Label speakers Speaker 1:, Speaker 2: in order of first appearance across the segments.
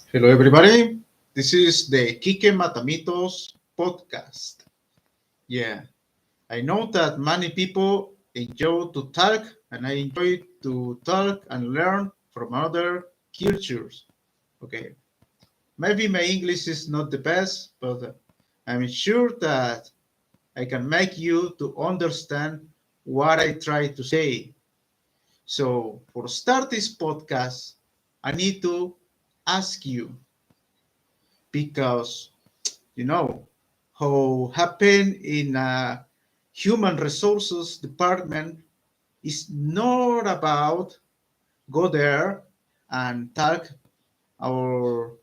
Speaker 1: Hello, everybody. This is the Kikematamitos podcast. Yeah, I know that many people enjoy to talk, and I enjoy to talk and learn from other cultures. Okay, maybe my English is not the best, but I'm sure that I can make you to understand what I try to say. So, for start this podcast, I need to ask you because you know how happen in a human resources department is not about go there and talk or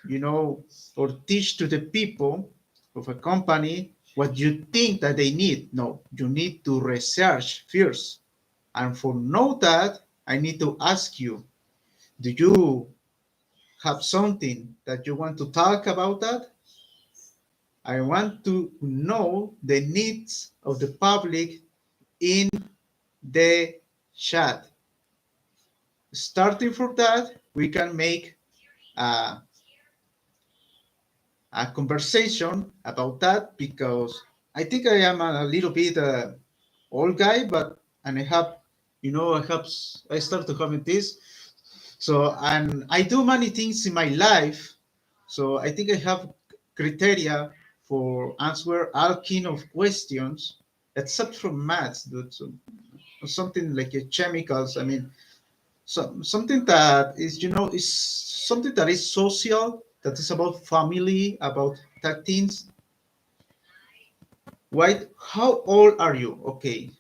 Speaker 1: you know or teach to the people of a company what you think that they need. No, you need to research first, and for know that I need to ask you, do you have something that you want to talk about that? I want to know the needs of the public in the chat. Starting from that, we can make a, a conversation about that because I think I am a little bit old guy, but and I have, I start to having this. So and I do many things in my life. So I think I have criteria for answer all kind of questions, except from maths, dude. So something like chemicals. I mean, something that is is something that is social, that is about family, about that things. Why? How old are you? Okay,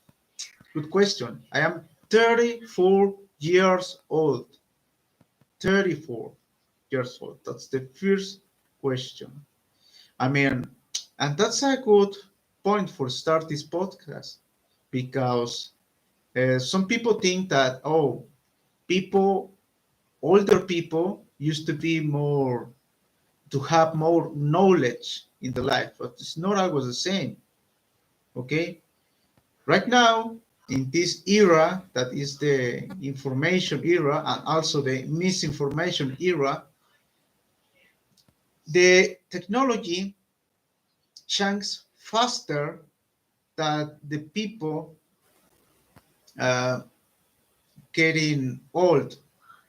Speaker 1: good question. I am 34 years old. 34 years old. That's the first question. I mean, and that's a good point for start this podcast because some people think that people, older people used to be more to have more knowledge in the life, but it's not always the same. Okay, right now in this era that is the information era and also the misinformation era, the technology changes faster than the people uh, getting old.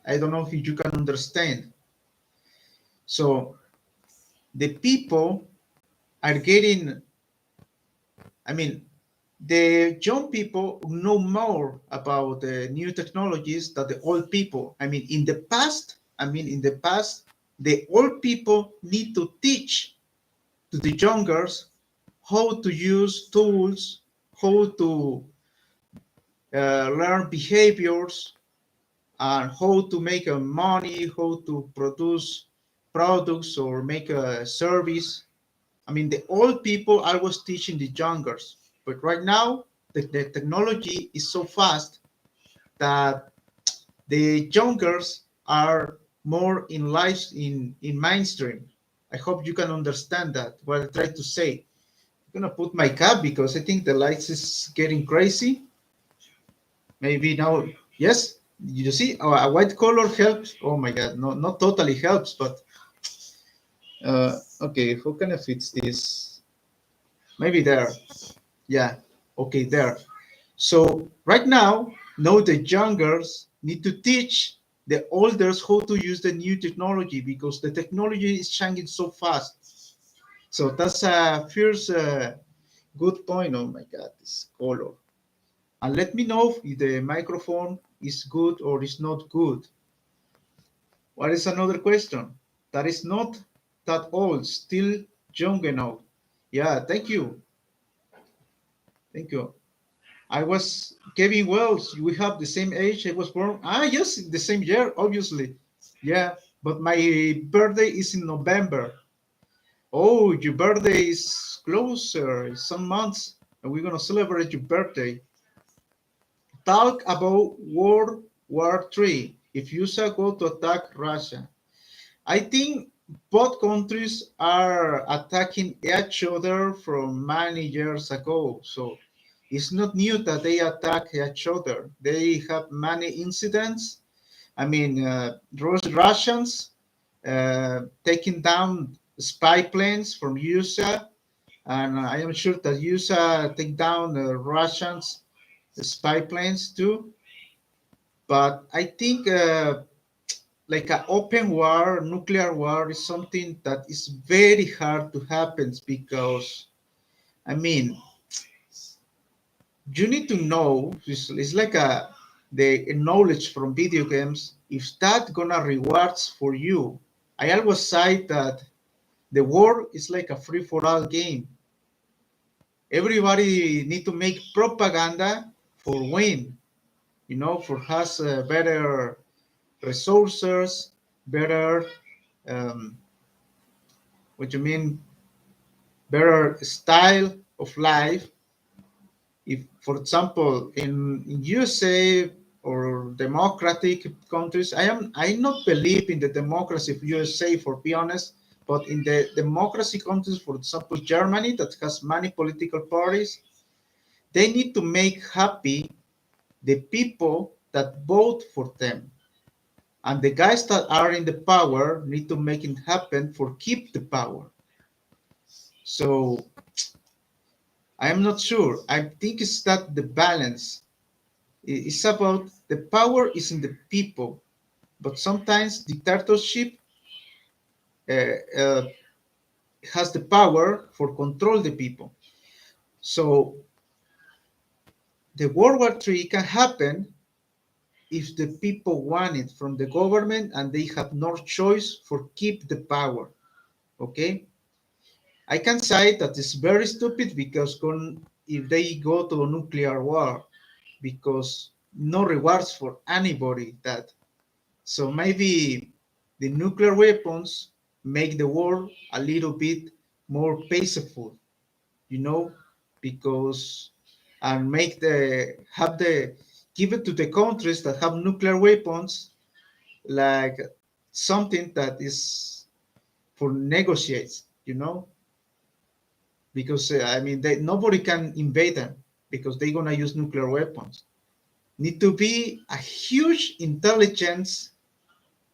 Speaker 1: I don't know if you can understand. So the people are getting, I mean, the young people know more about the new technologies than the old people. In the past, the old people need to teach to the youngers how to use tools, how to learn behaviors, and how to make money, how to produce products or make a service. I mean, the old people I was teaching the youngers, but right now the technology is so fast that the youngers are more in life in mainstream. I hope you can understand that what I try to say. I'm gonna put my cap because I think the lights is getting crazy. Maybe now, yes, you see, a white color helps. Oh my God, no, not totally helps, but okay, how can I fix this? Maybe there. Yeah, okay, there. So right now, the youngers need to teach the elders how to use the new technology because the technology is changing so fast. So that's a first good point. Oh my God, this color. And let me know if the microphone is good or is not good. What is another question? That is not that old, still young enough. Yeah, thank you. Thank you. I was Kevin Wells. We have the same age. I was born. Yes, the same year, obviously. Yeah, but my birthday is in November. Oh, your birthday is closer, some months, and we're gonna celebrate your birthday. Talk about World War III. If USA go to attack Russia, I think both countries are attacking each other from many years ago. So it's not new that they attack each other. They have many incidents. I mean, Russians taking down spy planes from USA, and I am sure that USA take down the Russians spy planes too. But I think like an open war, nuclear war, is something that is very hard to happen because I mean you need to know. It's like the knowledge from video games. If that gonna rewards for you, I always say that the war is like a free for all game. Everybody need to make propaganda for win. For has better resources, better what you mean, better style of life. If, for example, in USA or democratic countries, I not believe in the democracy of USA, for be honest, but in the democracy countries, for example, Germany, that has many political parties, they need to make happy the people that vote for them. And the guys that are in the power need to make it happen for keep the power. So I am not sure. I think it's that the balance. It's about the power is in the people, but sometimes dictatorship uh, uh, has the power for control the people. So the World War III can happen if the people want it from the government and they have no choice for keep the power. Okay, I can say that it's very stupid because if they go to a nuclear war, because no rewards for anybody that. So maybe the nuclear weapons make the war a little bit more peaceful, you know, because and make the have the give it to the countries that have nuclear weapons like something that is for negotiates, because I mean nobody can invade them because they're gonna use nuclear weapons. Need to be a huge intelligence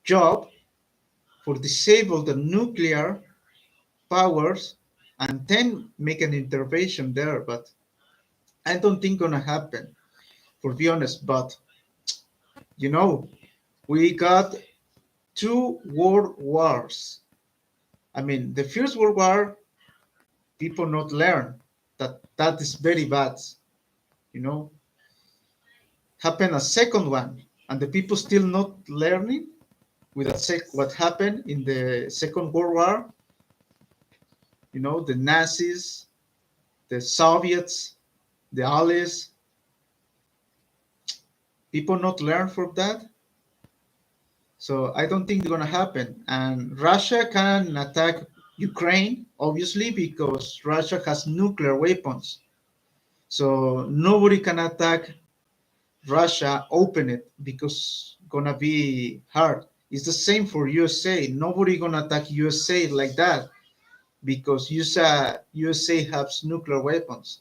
Speaker 1: job for disable the nuclear powers and then make an intervention there. But I don't think gonna happen, for be honest. But you know, we got two world wars. I mean, the first world war, people not learn that is very bad. You know, happened a second one, and the people still not learning with what happened in the Second World War. The Nazis, the Soviets, the Allies. People not learn from that. So I don't think it's gonna happen. And Russia can attack Ukraine, obviously, because Russia has nuclear weapons. So nobody can attack Russia, open it, because gonna be hard. It's the same for USA. Nobody gonna attack USA like that because USA has nuclear weapons.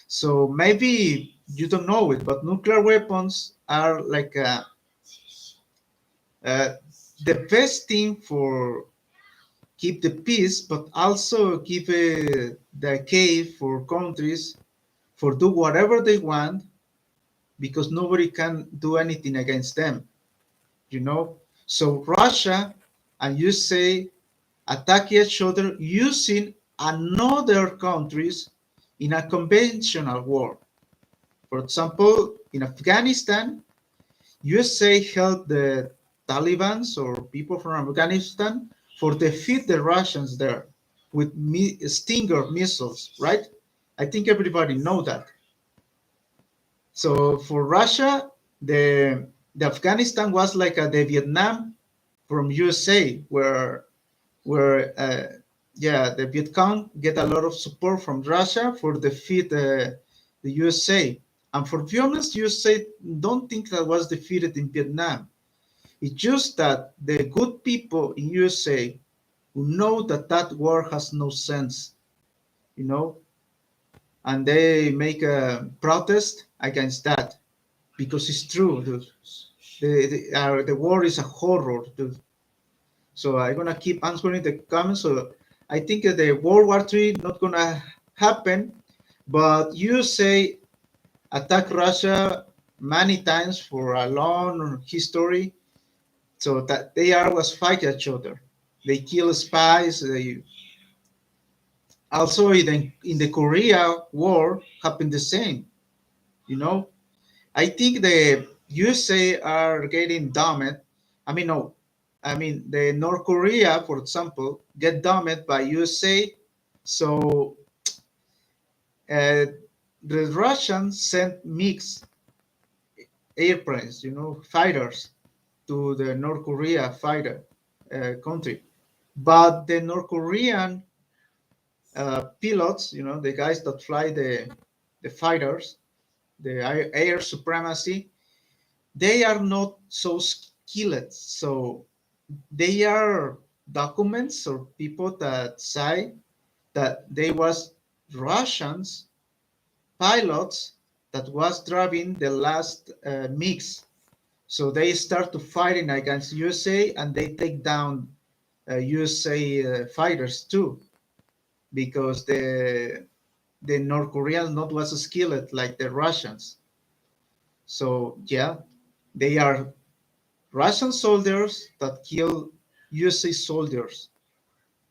Speaker 1: So maybe you don't know it, but nuclear weapons are like uh, the best thing for keep the peace, but also give the cave for countries for do whatever they want because nobody can do anything against them. you know. So Russia and USA attack each other using another countries in a conventional war. For example, in Afghanistan, USA helped the Taliban or people from Afghanistan for defeat the Russians there with Stinger missiles, right? I think everybody know that. So for Russia, the Afghanistan was like the Vietnam from USA, where yeah, the Viet Cong get a lot of support from Russia for defeat the USA. And for be honest, USA don't think that was defeated in Vietnam. It's just that the good people in USA who know that that war has no sense, you know, and they make a protest against that because it's true, dude. The war is a horror, dude. So I'm gonna keep answering the comments. So I think that the World War III not gonna happen, but USA attack Russia many times for a long history, so that they always fight each other. They kill spies. They also in the Korea War happened the same. You know, I think the USA are getting domined. I mean, no, I mean the North Korea, for example, get dominated by USA. So uh, the Russians sent mixed airplanes, fighters to the North Korea fighter country. But the North Korean pilots, the guys that fly the fighters, the air supremacy, they are not so skilled. So they are documents or people that say that they was Russians pilots that was driving the last mix. So they start to fighting against USA and they take down USA fighters too, because the North Koreans not was skilled like the Russians. So yeah, they are Russian soldiers that kill USA soldiers,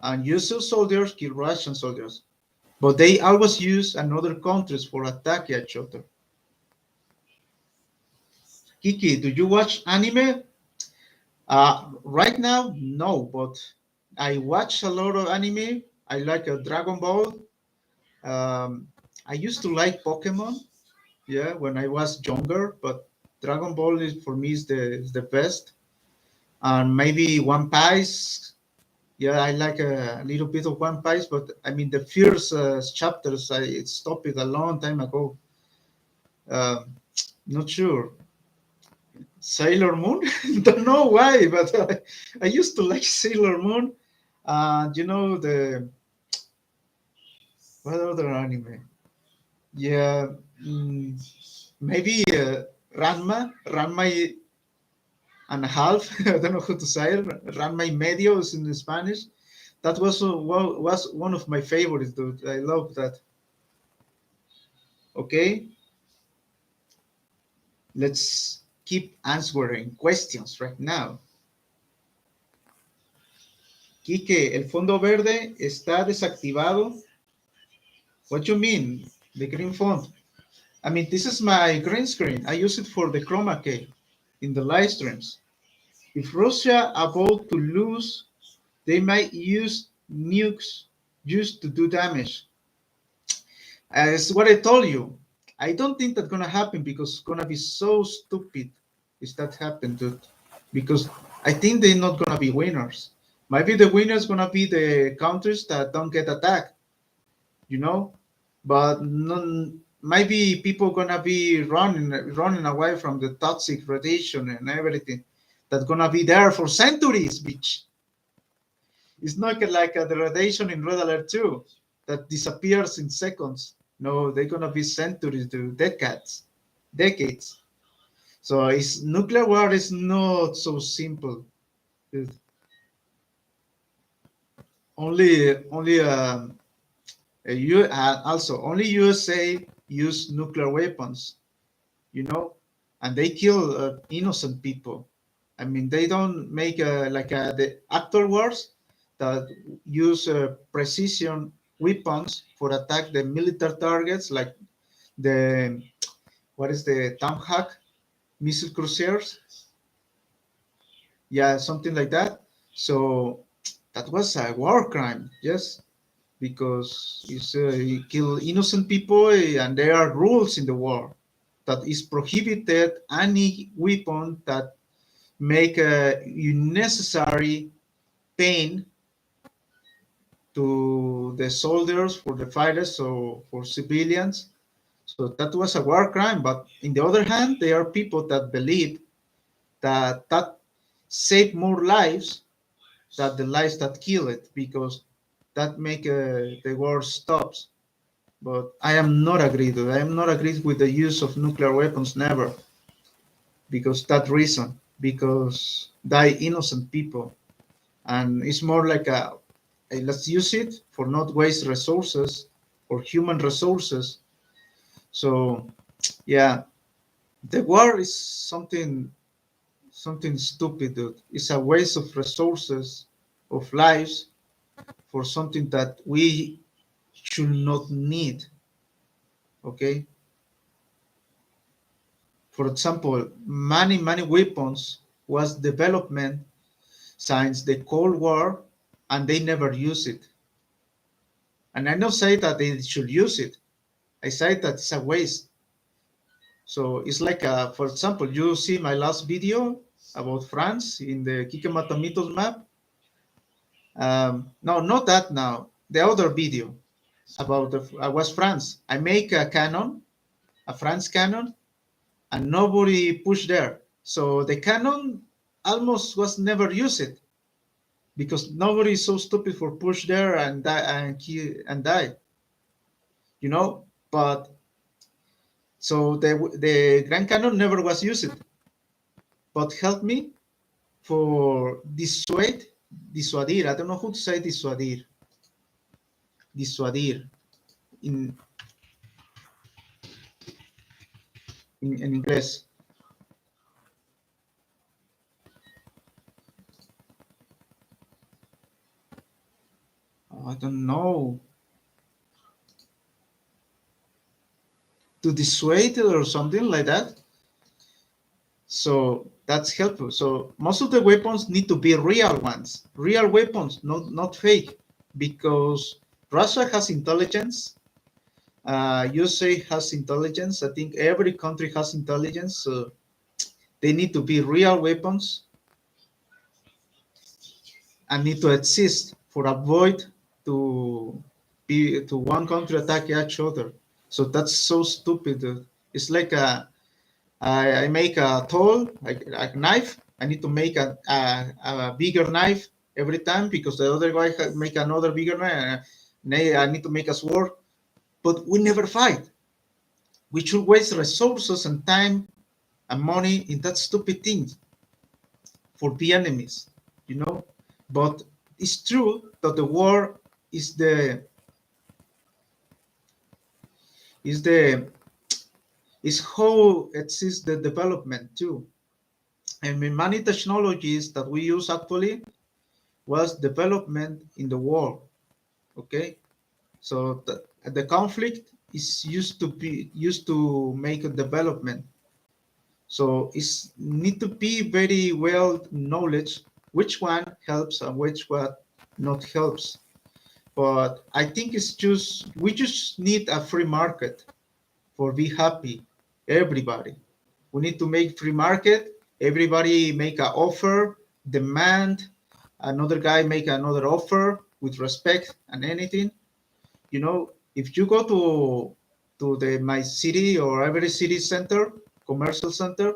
Speaker 1: and USA soldiers kill Russian soldiers. But they always use another countries for attack each other. Kiki, do you watch anime? Right now, no, but I watch a lot of anime. I like Dragon Ball. I used to like Pokemon, yeah, when I was younger, but Dragon Ball is for me is the best. And maybe One Piece. Yeah, I like a little bit of One Piece, but I mean the first chapters I stopped it a long time ago. Um, Not sure. Sailor Moon? Don't know why, but I used to like Sailor Moon. And the what other anime? Yeah, mm, maybe Ranma and a half. I don't know how to say it. Ranma y medio is in Spanish. That was one of my favorites, dude. I love that. Okay, let's keep answering questions right now. Quique, el fondo verde está desactivado. What you mean? The green font? I mean, this is my green screen. I use it for the chroma key in the live streams. If Russia about to lose, they might use nukes just to do damage. As what I told you, I don't think that's gonna happen because it's gonna be so stupid if that happened, dude. Because I think they're not gonna be winners. Maybe the winners gonna be the countries that don't get attacked, you know. But none, maybe people gonna be running away from the toxic radiation and everything that's gonna be there for centuries, bitch. It's not like the radiation in Red Alert 2 that disappears in seconds. No, they're gonna be centuries to decades. So it's nuclear war is not so simple. It's only also only USA use nuclear weapons, and they kill innocent people. I mean, they don't make like the actual wars that use precision weapons for attack the military targets, like the what is the Tomahawk missile cruisers, yeah, something like that. So that was a war crime, yes, because you kill innocent people, and there are rules in the war that is prohibited any weapon that make unnecessary pain to the soldiers, for the fighters, so for civilians. So that was a war crime. But in the other hand, there are people that believe that save more lives than the lives that kill it, because that make the war stops. But I am not agreed. I am not agreed with the use of nuclear weapons, never, because that reason, because die innocent people. and it's more like let's use it for not waste resources or human resources. So yeah, the war is something stupid, dude. It's a waste of resources, of lives, for something that we should not need. Okay. For example, many weapons was development since the Cold War, and they never use it. And I don't say that they should use it. I say that it's a waste. So it's like, for example, you see my last video about France in the Kikematamitos map. No, not that now. The other video about was France. I make a cannon, a France cannon, and nobody pushed there. So the cannon almost was never used because nobody is so stupid for push there and die and die, you know. But so the Grand Cannon never was used, but helped me for dissuadir. I don't know how to say dissuadir in in English. I don't know, to dissuade or something like that. So that's helpful. So most of the weapons need to be real ones, real weapons, not fake, because Russia has intelligence. USA has intelligence. I think every country has intelligence. So they need to be real weapons and need to exist for avoid to be to one country attack each other. So that's so stupid. It's like I make a tool, like a knife. I need to make a bigger knife every time because the other guy make another bigger knife. I need to make a sword, but we never fight. We should waste resources and time and money in that stupid thing for the enemies, you know. But it's true that the war is the is the is how exists the development too. I mean, many technologies that we use actually was development in the war. Okay, so the conflict is used to make a development. So it's need to be very well knowledge which one helps and which one not helps. But I think it's just we just need a free market for be happy. Everybody, we need to make free market. Everybody make an offer, demand. Another guy make another offer with respect and anything. You know, if you go to the my city or every city center, commercial center,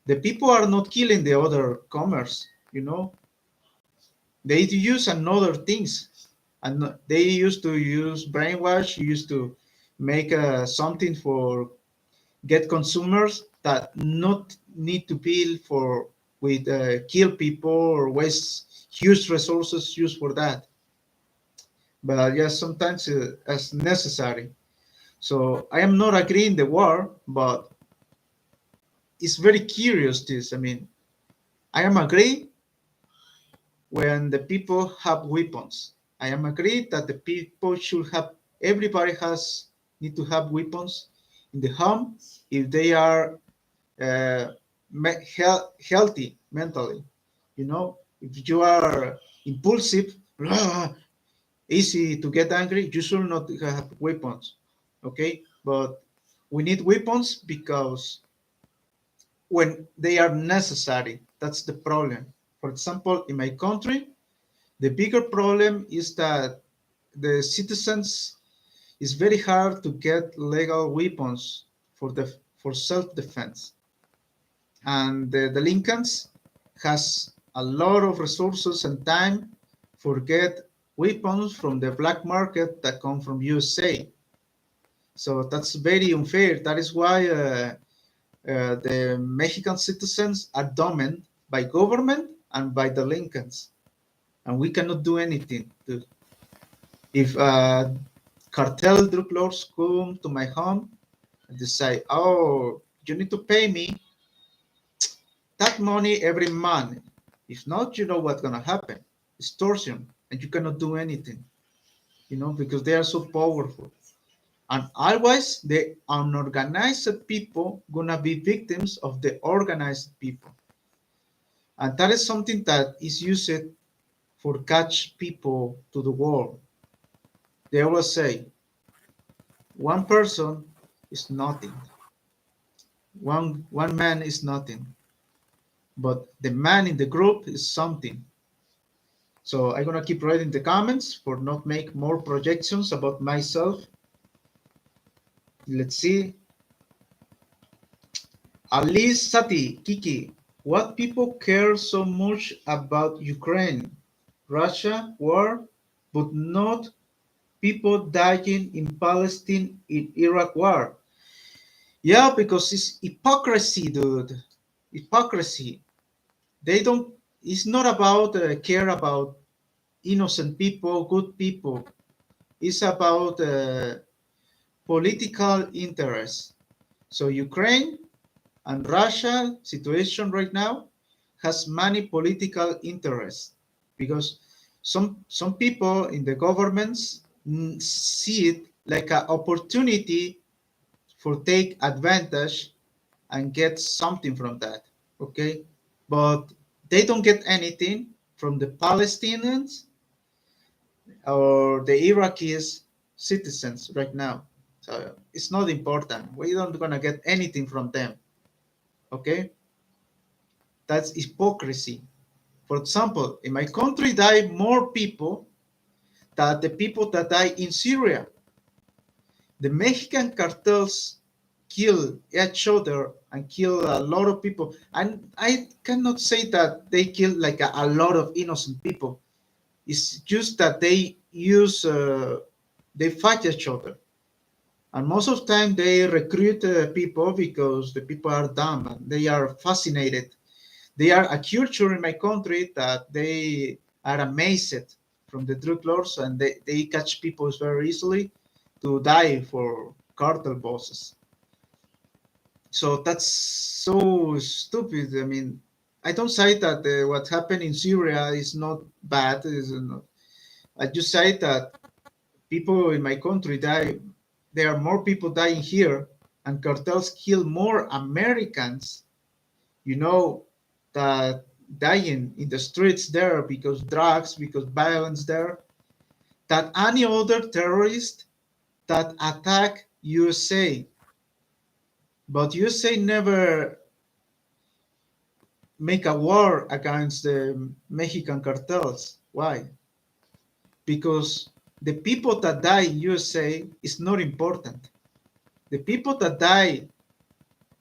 Speaker 1: the people are not killing the other commerce. You know, they use another things, and they used to use brainwash, used to make something for get consumers that not need to be for with kill people or waste huge resources used for that. But yes, sometimes as necessary. So I am not agreeing the war, but it's very curious this. I mean, I am agree when the people have weapons. I am agreed that the people should have, everybody has need to have weapons in the home if they are uh, healthy mentally. You know, if you are impulsive, easy to get angry, you should not have weapons. Okay, but we need weapons because when they are necessary, that's the problem. For example, in my country, the bigger problem is that the citizens it's very hard to get legal weapons for self-defense, and the delinquents has a lot of resources and time for get weapons from the black market that come from USA. So that's very unfair. That is why the Mexican citizens are dominated by government and by delinquents. and we cannot do anything. If cartel drug lords come to my home and decide, oh, you need to pay me that money every month. If not, you know what's gonna happen. Extortion, and you cannot do anything, because they are so powerful. And otherwise, the unorganized people gonna be victims of the organized people. And that is something that is used for catch people to the world. They always say, one person is nothing. One man is nothing. But the man in the group is something. So I'm gonna keep reading the comments for not make more projections about myself. Let's see. Alice Sati, Kiki, what people care so much about Ukraine, Russia war, but not people dying in Palestine in Iraq war? Yeah, because it's hypocrisy, dude. Hypocrisy. They don't. It's not about care about innocent people, good people. It's about political interest. So Ukraine and Russia situation right now has many political interests because some people in the governments see it like an opportunity for take advantage and get something from that. Okay, but they don't get anything from the Palestinians or the Iraqis citizens right now. So it's not important. We don't gonna get anything from them. Okay, that's hypocrisy. For example, in my country die more people than the people that die in Syria. The Mexican cartels kill each other and kill a lot of people. And I cannot say that they kill like a lot of innocent people. It's just that they fight each other. And most of the time they recruit people because the people are dumb and they are fascinated. They are a culture in my country that they are amazed from the drug lords and they catch people very easily to die for cartel bosses. So that's so stupid. I mean, I don't say that what happened in Syria is not bad. I just say that people in my country die. There are more people dying here, and cartels kill more Americans. You know that dying in the streets there because drugs, because violence there, that any other terrorist that attack USA. But USA never make a war against the Mexican cartels. Why? Because the people that die in USA is not important. The people that die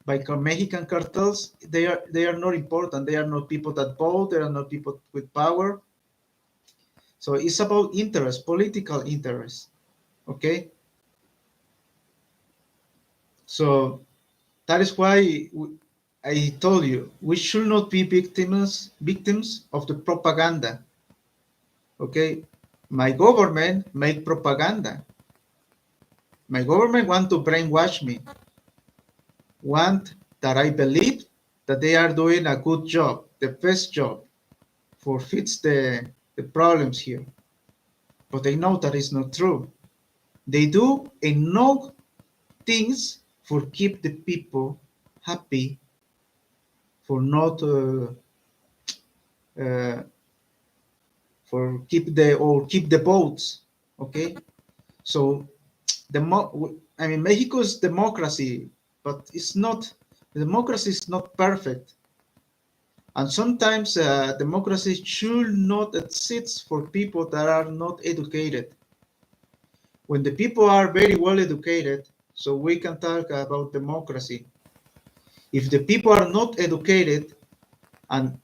Speaker 1: by Mexican cartels, they are not important. They are not people that vote. They are not people with power. So it's about interest, political interest. Okay. So that is why I told you we should not be victims of the propaganda. Okay, my government make propaganda. My government want to brainwash me. Want that I believe that they are doing a good job, the best job for fix the problems here. But they know that is not true. They do enough things for keep the people happy, for not uh, for keep the votes. Okay, so I mean Mexico is democracy, but it's not democracy is not perfect, and sometimes democracy should not exist for people that are not educated. When the people are very well educated, so we can talk about democracy. If the people are not educated and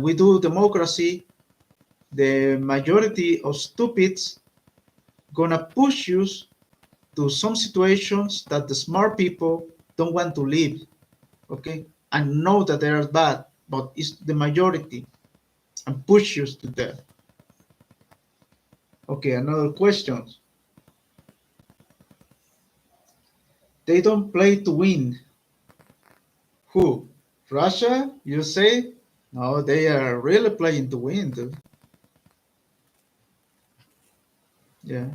Speaker 1: we do democracy, the majority of stupids gonna push you to some situations that the smart people don't want to live, okay, and know that they are bad, but it's the majority and push you to that. Okay, another question. They don't play to win. Who? Russia? You say? No, they are really playing to win, dude. Yeah,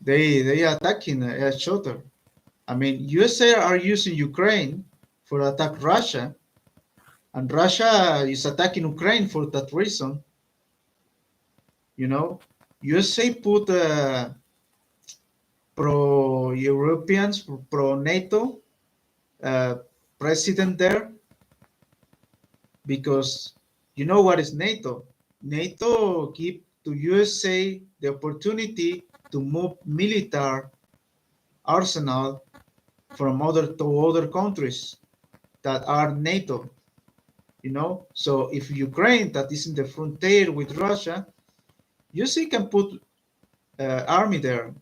Speaker 1: they attacking each other. I mean, USA are using Ukraine for attack Russia, and Russia is attacking Ukraine for that reason. You know, USA put pro-Europeans, pro-NATO uh, president there because you know what is NATO? NATO give to USA the opportunity to move military arsenal from other countries that are NATO. You know, so if Ukraine that is in the frontier with Russia, USA can put army there,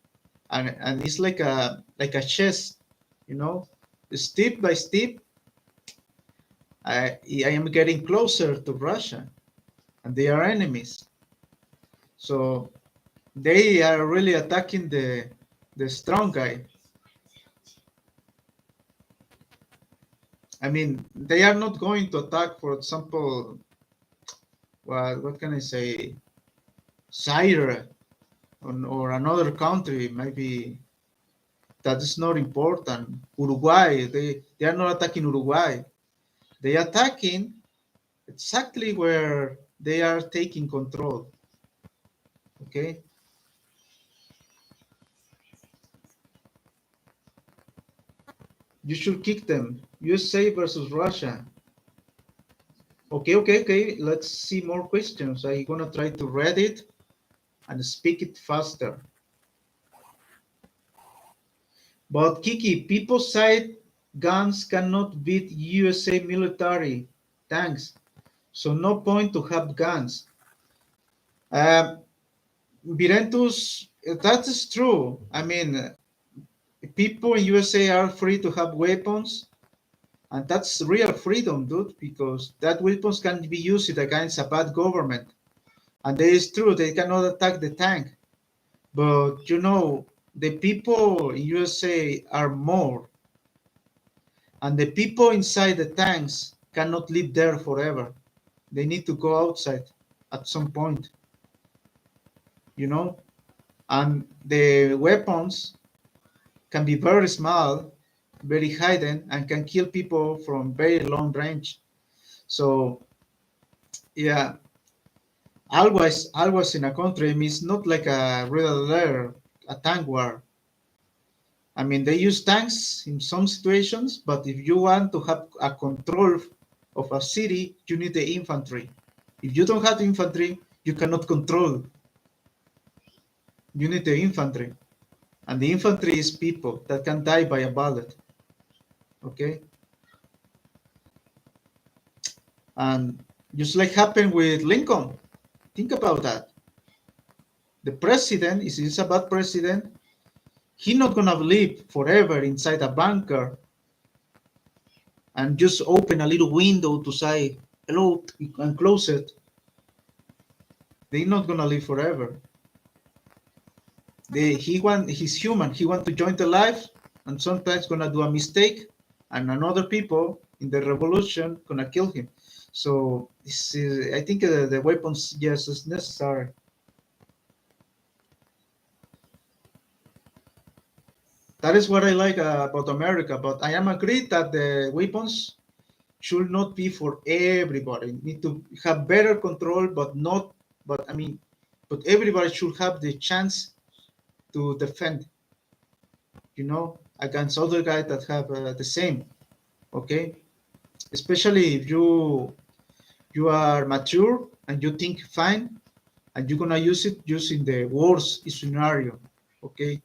Speaker 1: and it's like a chess, you know, step by step. I am getting closer to Russia, and they are enemies. So they are really attacking the strong guy. I mean, they are not going to attack, for example, what can I say, Syria or another country, maybe that is not important. Uruguay, they are not attacking Uruguay. They are attacking exactly where they are taking control. Okay, you should kick them. USA versus Russia. Okay. Let's see more questions. I'm gonna try to read it and speak it faster. But Kiki, people say guns cannot beat USA military tanks, so no point to have guns. Uh, Virentus, that is true. I mean, people in USA are free to have weapons, and that's real freedom, dude, because that weapons can be used against a bad government. And it is true, they cannot attack the tank. But you know, the people in USA are more, and the people inside the tanks cannot live there forever. They need to go outside at some point, you know, and the weapons can be very small, very hidden, and can kill people from very long range. So yeah, always in a country means not like a real alert, a tank war. I mean, they use tanks in some situations, but if you want to have a control of a city, you need the infantry. If you don't have infantry, you cannot control. You need the infantry, and the infantry is people that can die by a bullet. Okay, and just like happened with Lincoln. Think about that. The president is a bad president. He's not gonna live forever inside a bunker and just open a little window to say hello and close it. They're not gonna live forever. He's human. He want to join the life, and sometimes gonna do a mistake, and another people in the revolution gonna kill him. So I think the weapons, yes, is necessary. That is what I like about America. But I am agreed that the weapons should not be for everybody. Need to have better control, but not. But I mean, but everybody should have the chance to defend. Against other guys that have the same. Okay, especially if you are mature and you think fine, and you're gonna use it using the worst scenario. Okay,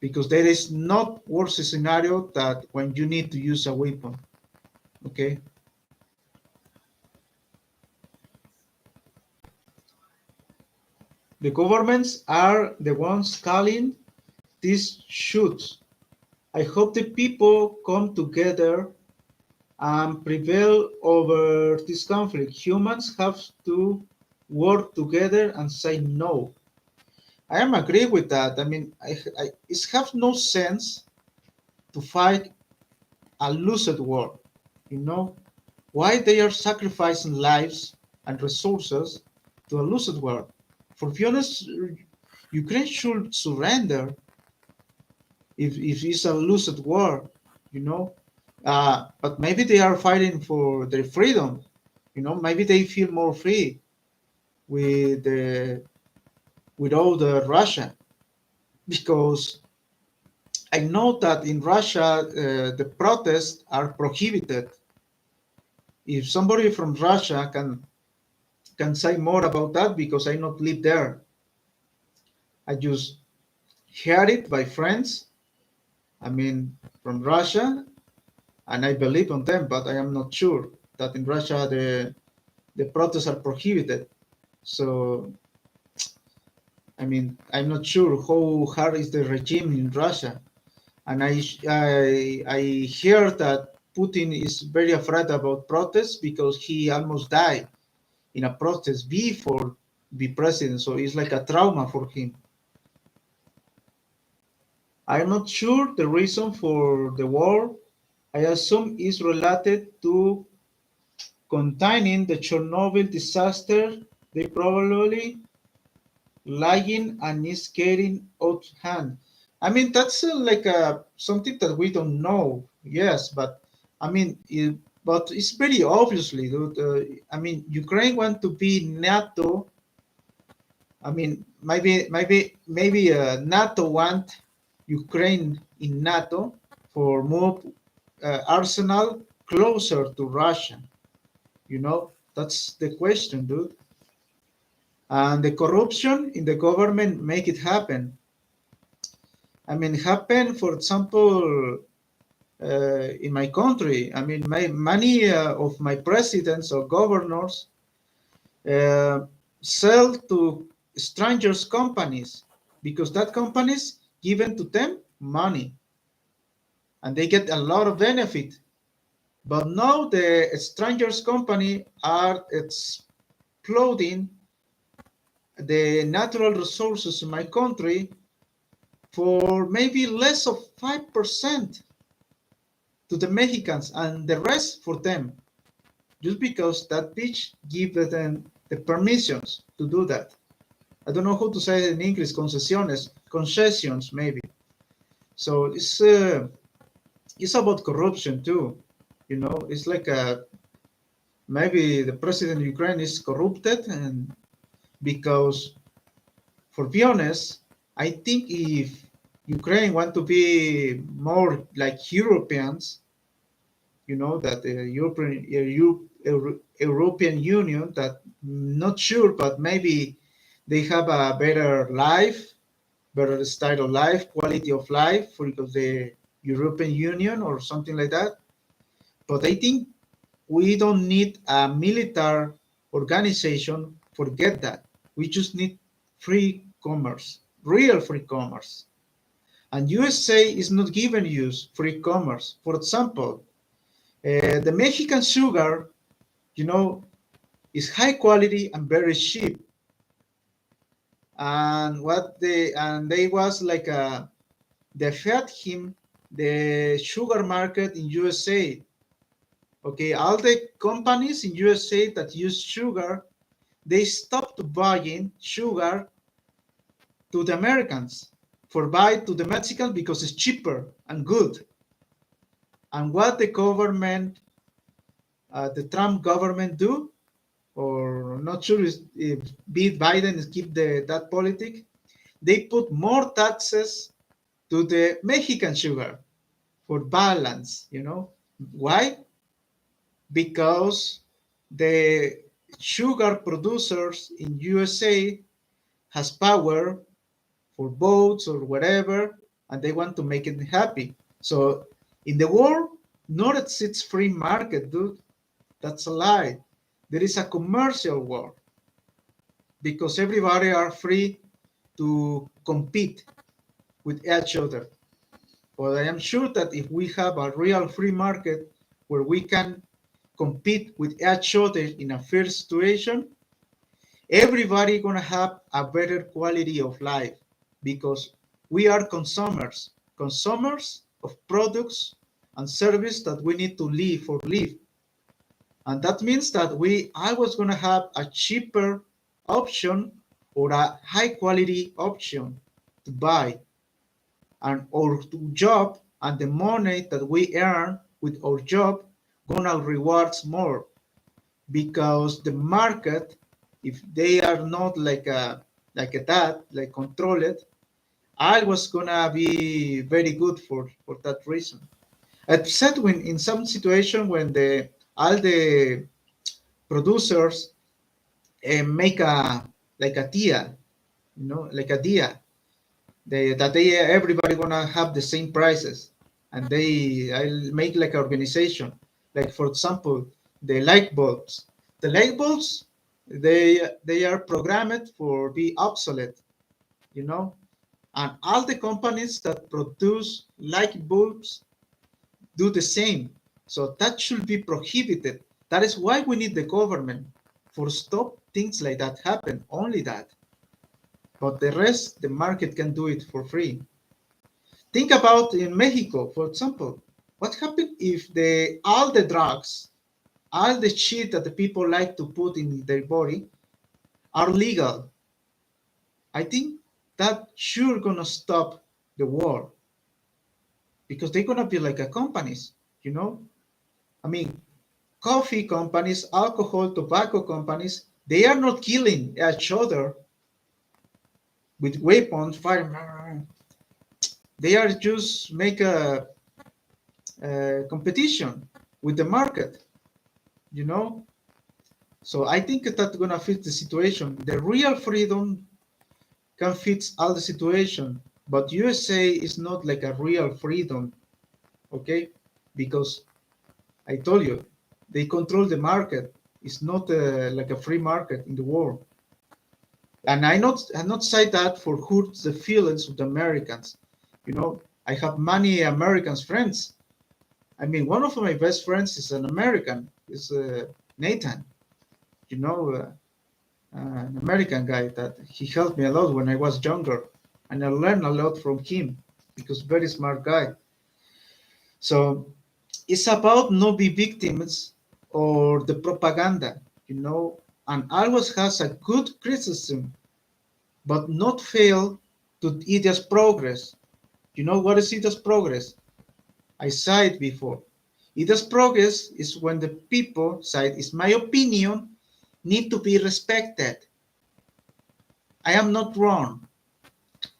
Speaker 1: because there is not worse scenario that when you need to use a weapon. Okay, the governments are the ones calling these shoots. I hope the people come together and prevail over this conflict. Humans have to work together and say no. I am agree with that. I mean, it have no sense to fight a losing war. You know why they are sacrificing lives and resources to a losing war? For be honest, Ukraine should surrender if it's a losing war. You know, but maybe they are fighting for their freedom. You know, maybe they feel more free with all the Russia because I know that in Russia the protests are prohibited. If somebody from Russia can say more about that because I not live there. I just heard it by friends. I mean, from Russia, and I believe on them, but I am not sure that in Russia the protests are prohibited. So I mean, I'm not sure how hard is the regime in Russia, and I hear that Putin is very afraid about protests because he almost died in a protest before be president. So it's like a trauma for him. I'm not sure the reason for the war. I assume is related to containing the Chernobyl disaster. They probably lying and is getting out of hand. I mean, that's like something that we don't know. Yes, but I mean, but it's very obviously, dude. I mean, Ukraine want to be NATO. I mean, maybe NATO want Ukraine in NATO for move arsenal closer to Russia. You know, that's the question, dude. And the corruption in the government make it happen. I mean, happen, for example, in my country. I mean, many of my presidents or governors uh, sell to strangers companies because that companies given to them money and they get a lot of benefit. But now the strangers company are exploding the natural resources in my country for maybe less of 5% to the Mexicans and the rest for them, just because that bitch give them the permissions to do that. I don't know how to say it in English, concessions maybe. So it's about corruption too. You know, it's like maybe the president of Ukraine is corrupted, and because, for be honest, I think if Ukraine want to be more like Europeans, you know, that the European Union, that not sure, but maybe they have a better life, better style of life, quality of life for the European Union or something like that. But I think we don't need a military organization. Forget that. We just need free commerce, real free commerce. And USA is not giving you free commerce. For example, the Mexican sugar, you know, is high quality and very cheap. And they was like they fed him the sugar market in USA. Okay, all the companies in USA that use sugar, they stopped buying sugar to the Americans for buy to the Mexicans because it's cheaper and good. And what the government, the Trump government do, or not sure if Biden keep that politic, they put more taxes to the Mexican sugar for balance, you know. Why? Because the sugar producers in USA has power for votes or whatever, and they want to make it happy. So in the world, not exists free market, dude. That's a lie. There is a commercial war because everybody are free to compete with each other. But I am sure that if we have a real free market where we can compete with each other in a fair situation, Everybody gonna have a better quality of life because we are consumers of products and service that we need to live. And that means that we always gonna have a cheaper option or a high quality option to buy, and our job and the money that we earn with our job gonna rewards more, because the market, if they are not like controlled, I was gonna be very good for that reason. Except when in some situation when the all the producers make a like a dia, like a dia, they everybody gonna have the same prices, and they I'll make like an organization, like for example the light bulbs. The light bulbs, they are programmed for be obsolete, you know, and all the companies that produce light bulbs do the same. So that should be prohibited. That is why we need the government for stop things like that happen. Only that. But the rest, the market can do it for free. Think about in Mexico, for example. What happened if all the drugs, all the shit that the people like to put in their body are legal? I think that sure gonna stop the war, because they're gonna be like a companies, you know. I mean, coffee companies, alcohol, tobacco companies, they are not killing each other with weapons, fire. They are just make a competition with the market, you know. So I think that's gonna fit the situation. The real freedom can fit all the situation, but USA is not like a real freedom, okay? Because I told you, they control the market. It's not like a free market in the world. And I not say that for hurt the feelings of the Americans. You know, I have many Americans friends. I mean, one of my best friends is an American. Is Nathan. You know, an American guy that he helped me a lot when I was younger, and I learned a lot from him because very smart guy. So it's about not be victims or the propaganda, you know, and always has a good criticism, but not fail to ideas progress. You know what is ideas progress? I said it before. Ideas progress is when the people side is my opinion need to be respected. I am not wrong.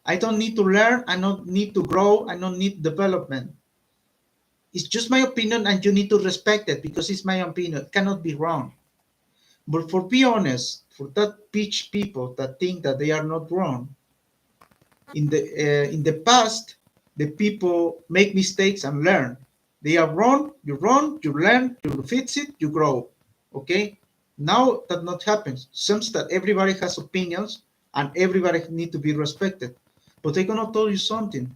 Speaker 1: I don't need to learn. I don't need to grow. I don't need development. It's just my opinion, and you need to respect it because it's my opinion. It cannot be wrong. But for be honest, for that pitch people that think that they are not wrong, in the past, the people make mistakes and learn. They are wrong, you learn, you fix it, you grow. Okay? Now that not happens. Seems that everybody has opinions and everybody need to be respected. But I'm gonna tell you something.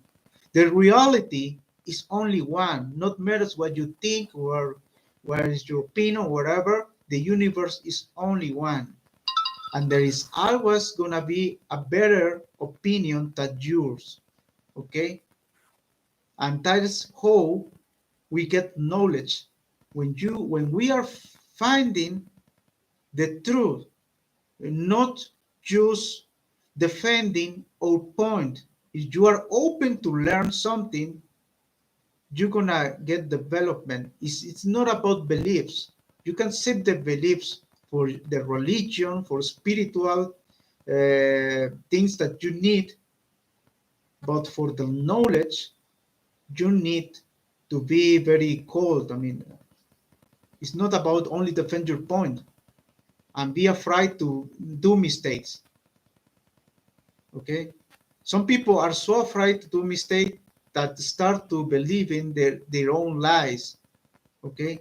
Speaker 1: The reality is only one. Not matters what you think or what is your opinion, whatever. The universe is only one, and there is always gonna be a better opinion than yours. Okay, and that is how we get knowledge. When we are finding the truth, not just defending our point. If you are open to learn something, you're gonna get development. It's not about beliefs. You can set the beliefs for the religion, for spiritual things that you need, but for the knowledge, you need to be very cold. I mean, it's not about only defend your point and be afraid to do mistakes. Okay, some people are so afraid to do mistakes that start to believe in their own lies. Okay,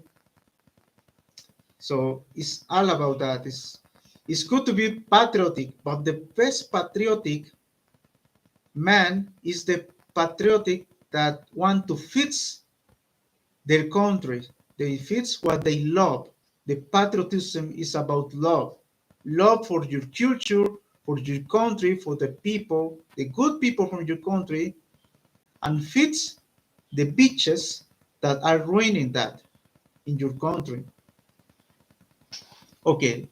Speaker 1: so it's all about that. It's good to be patriotic, but the best patriotic man is the patriotic that want to fix their country. They fix what they love. The patriotism is about love. love for your culture, for your country, for the people, the good people from your country, and fix the bitches that are ruining that in your country. Okay,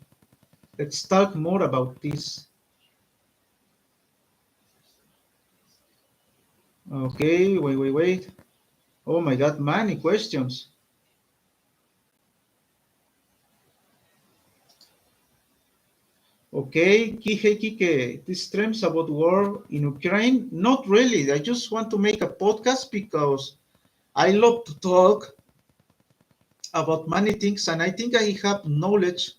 Speaker 1: let's talk more about this. Okay, wait. Oh my God, many questions. Okay, Kike, this streams about war in Ukraine? Not really. I just want to make a podcast because I love to talk about many things, and I think I have knowledge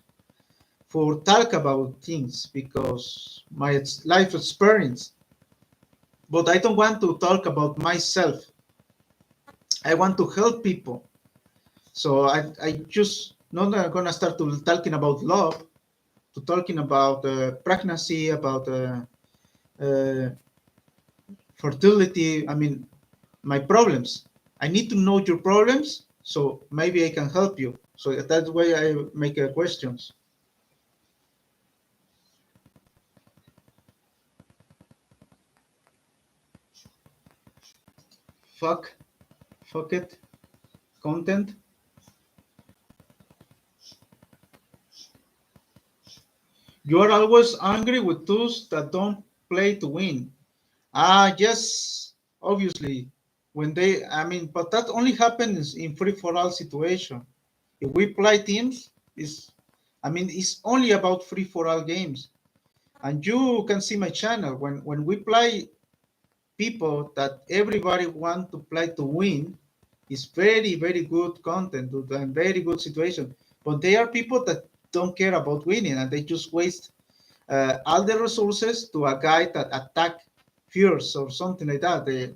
Speaker 1: for talk about things because my life experience. But I don't want to talk about myself. I want to help people. So I just not gonna start to talking about love, to talking about pregnancy, about uh, fertility. I mean, my problems. I need to know your problems, so maybe I can help you. So that's why I make questions. Fuck, fuck it, content. You are always angry with those that don't play to win. Ah, yes, obviously. When they, I mean, but that only happens in free for all situation. If we play teams, is, I mean, it's only about free for all games. And you can see my channel when we play people that everybody want to play to win. It's very good content and very good situation. But they are people that don't care about winning and they just waste all the resources to a guy that attack first or something like that.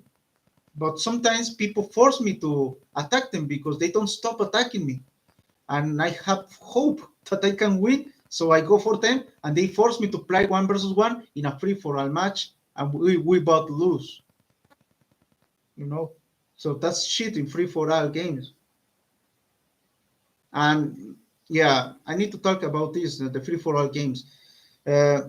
Speaker 1: But sometimes people force me to attack them because they don't stop attacking me, and I have hope that I can win. So I go for them, and they force me to play 1 versus 1 in a free for all match, and we both lose. You know, so that's shit in free for all games. And yeah, I need to talk about this the free for all games. Uh,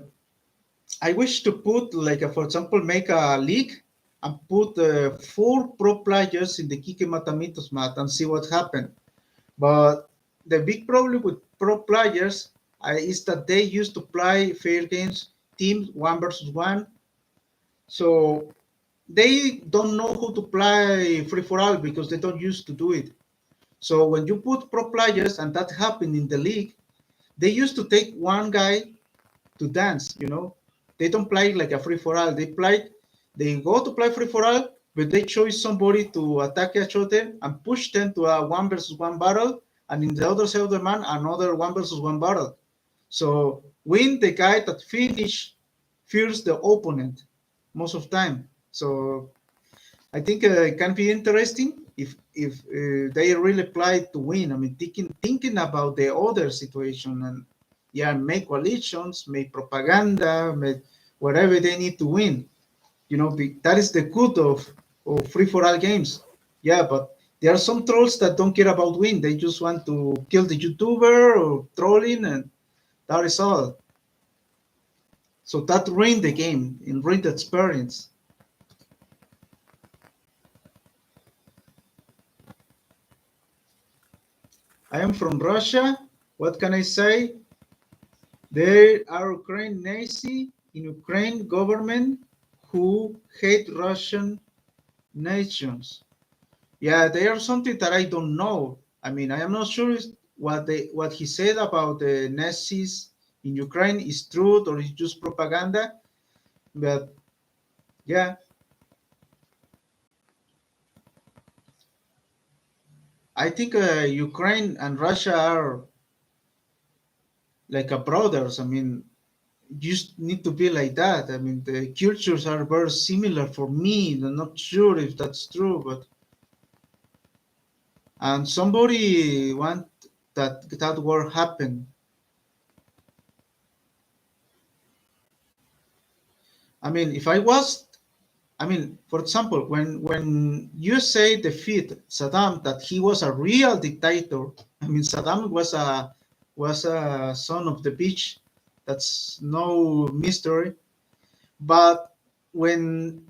Speaker 1: I wish to put like for example, make a league and put 4 pro players in the Kikematamitos mat and see what happens. But the big problem with pro players is that they used to play fair games, teams 1 versus 1. So they don't know how to play free for all because they don't used to do it. So when you put pro players, and that happened in the league, they used to take one guy to dance. They don't play like a free for all. They go to play free for all, but they choose somebody to attack each other and push them to a 1 versus 1 battle, and in the other side of the man, another 1 versus 1 battle. So win the guy that finish first the opponent most of time. So I think it can be interesting if they really play to win. I mean, thinking about the other situation, and yeah, make coalitions, make propaganda, make whatever they need to win. That is the good of free for all games. Yeah, but there are some trolls that don't care about win. They just want to kill the YouTuber or trolling, and that is all. So that ruined the game and ruined the experience. I am from Russia. What can I say? There are Ukraine Nazi in Ukraine government who hate Russian nations. Yeah, they are something that I don't know. I mean, I am not sure what he said about the Nazis in Ukraine is truth or is just propaganda. But yeah, I think Ukraine and Russia are like a brothers. I mean, just need to be like that. I mean, the cultures are very similar for me. I'm not sure if that's true, but and somebody want that war happen. I mean, if I was, I mean, for example, when you say defeat Saddam, that he was a real dictator. I mean, Saddam was a son of the beach. That's no mystery. But when,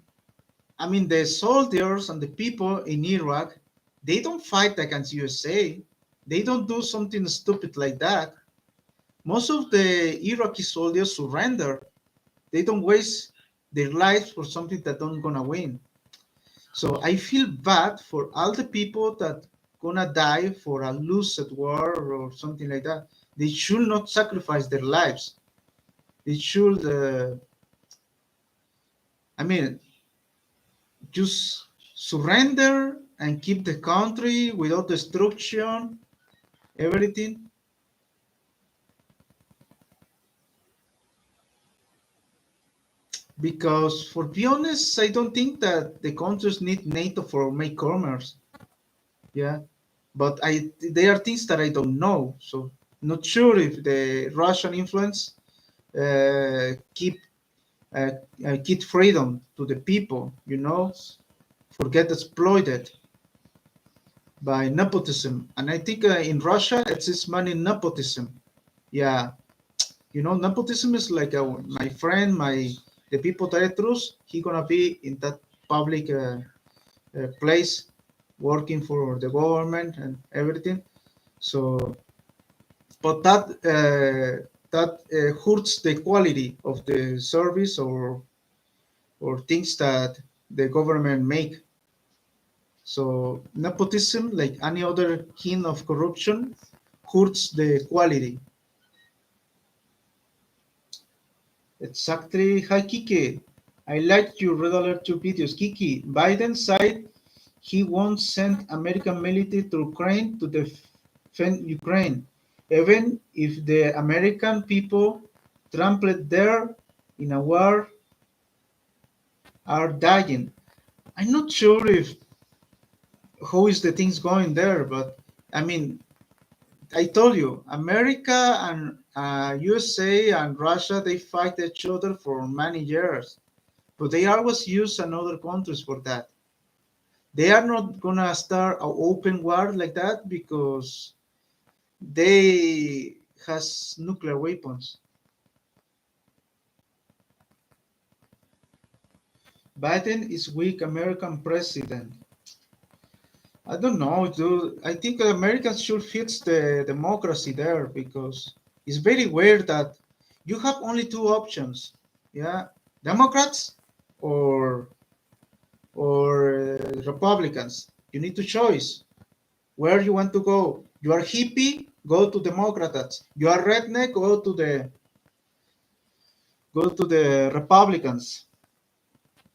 Speaker 1: I mean, the soldiers and the people in Iraq, they don't fight against USA. They don't do something stupid like that. Most of the Iraqi soldiers surrender. They don't waste their lives for something that don't gonna win. So I feel bad for all the people that gonna die for a lose at war or something like that. They should not sacrifice their lives. They should, I mean, just surrender and keep the country without destruction, everything. Because for be honest, I don't think that the countries need NATO for make commerce. Yeah, but I there are things that I don't know. So not sure if the Russian influence keep uh, keep freedom to the people. For get exploited by nepotism. And I think in Russia it's this money nepotism. Yeah, nepotism is like my friend, the people that I trust. He gonna be in that public place, working for the government and everything. So, but that hurts the quality of the service or things that the government make. So nepotism, like any other kind of corruption, hurts the quality. Exactly. Hi, Kike. I liked your Red Alert 2 videos. Kiki, Biden said he won't send American military to Ukraine to defend Ukraine, even if the American people trampled there in a war are dying. I'm not sure if how is the things going there, but I mean, I told you, America and USA and Russia, they fight each other for many years, but they always use another countries for that. They are not gonna start an open war like that because they has nuclear weapons. Biden is weak American president. I don't know, dude. I think Americans should fix the democracy there because it's very weird that you have only two options. Yeah, Democrats or Republicans. You need to choose where you want to go. You are hippie, go to Democrats. You are redneck, go to the Republicans.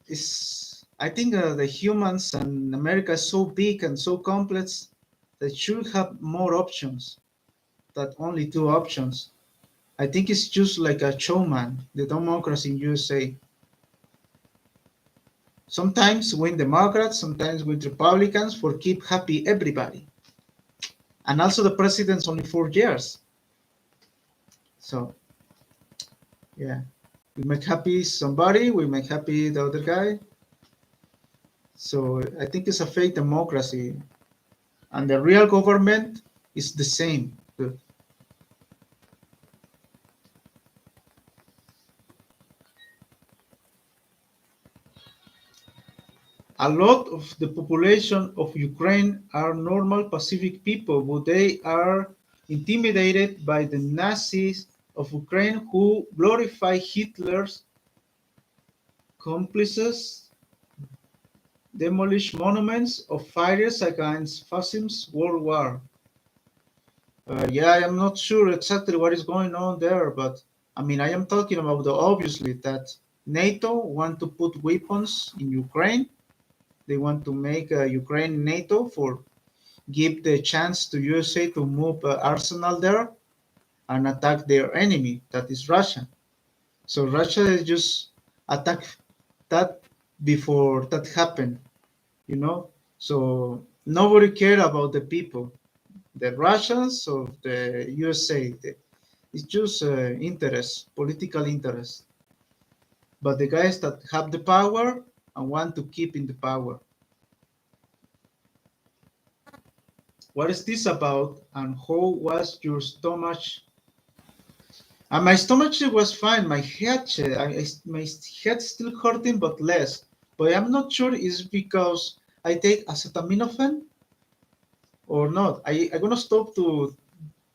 Speaker 1: It's I think the humans and America is so big and so complex that should have more options than only two options. I think it's just like a showman, the democracy in USA. Sometimes win Democrats, sometimes win Republicans for keep happy everybody. And also the president's only 4 years. So yeah. We make happy somebody, we make happy the other guy. So I think it's a fake democracy. And the real government is the same. A lot of the population of Ukraine are normal Pacific people, but they are intimidated by the Nazis of Ukraine who glorify Hitler's accomplices, demolish monuments of fighters against fascism's World War. Yeah, I am not sure exactly what is going on there, but I mean, I am talking about obviously that NATO want to put weapons in Ukraine. They want to make Ukraine NATO for give the chance to USA to move arsenal there and attack their enemy, that is Russia. So Russia just attack that before that happened, you know. So nobody care about the people, the Russians or the USA. It's just interest, political interest. But the guys that have the power and want to keep in the power. What is this about, and how was your stomach And my stomach was fine. My head, my head still hurting, but less. But I'm not sure it's because I take acetaminophen or not. I'm gonna stop to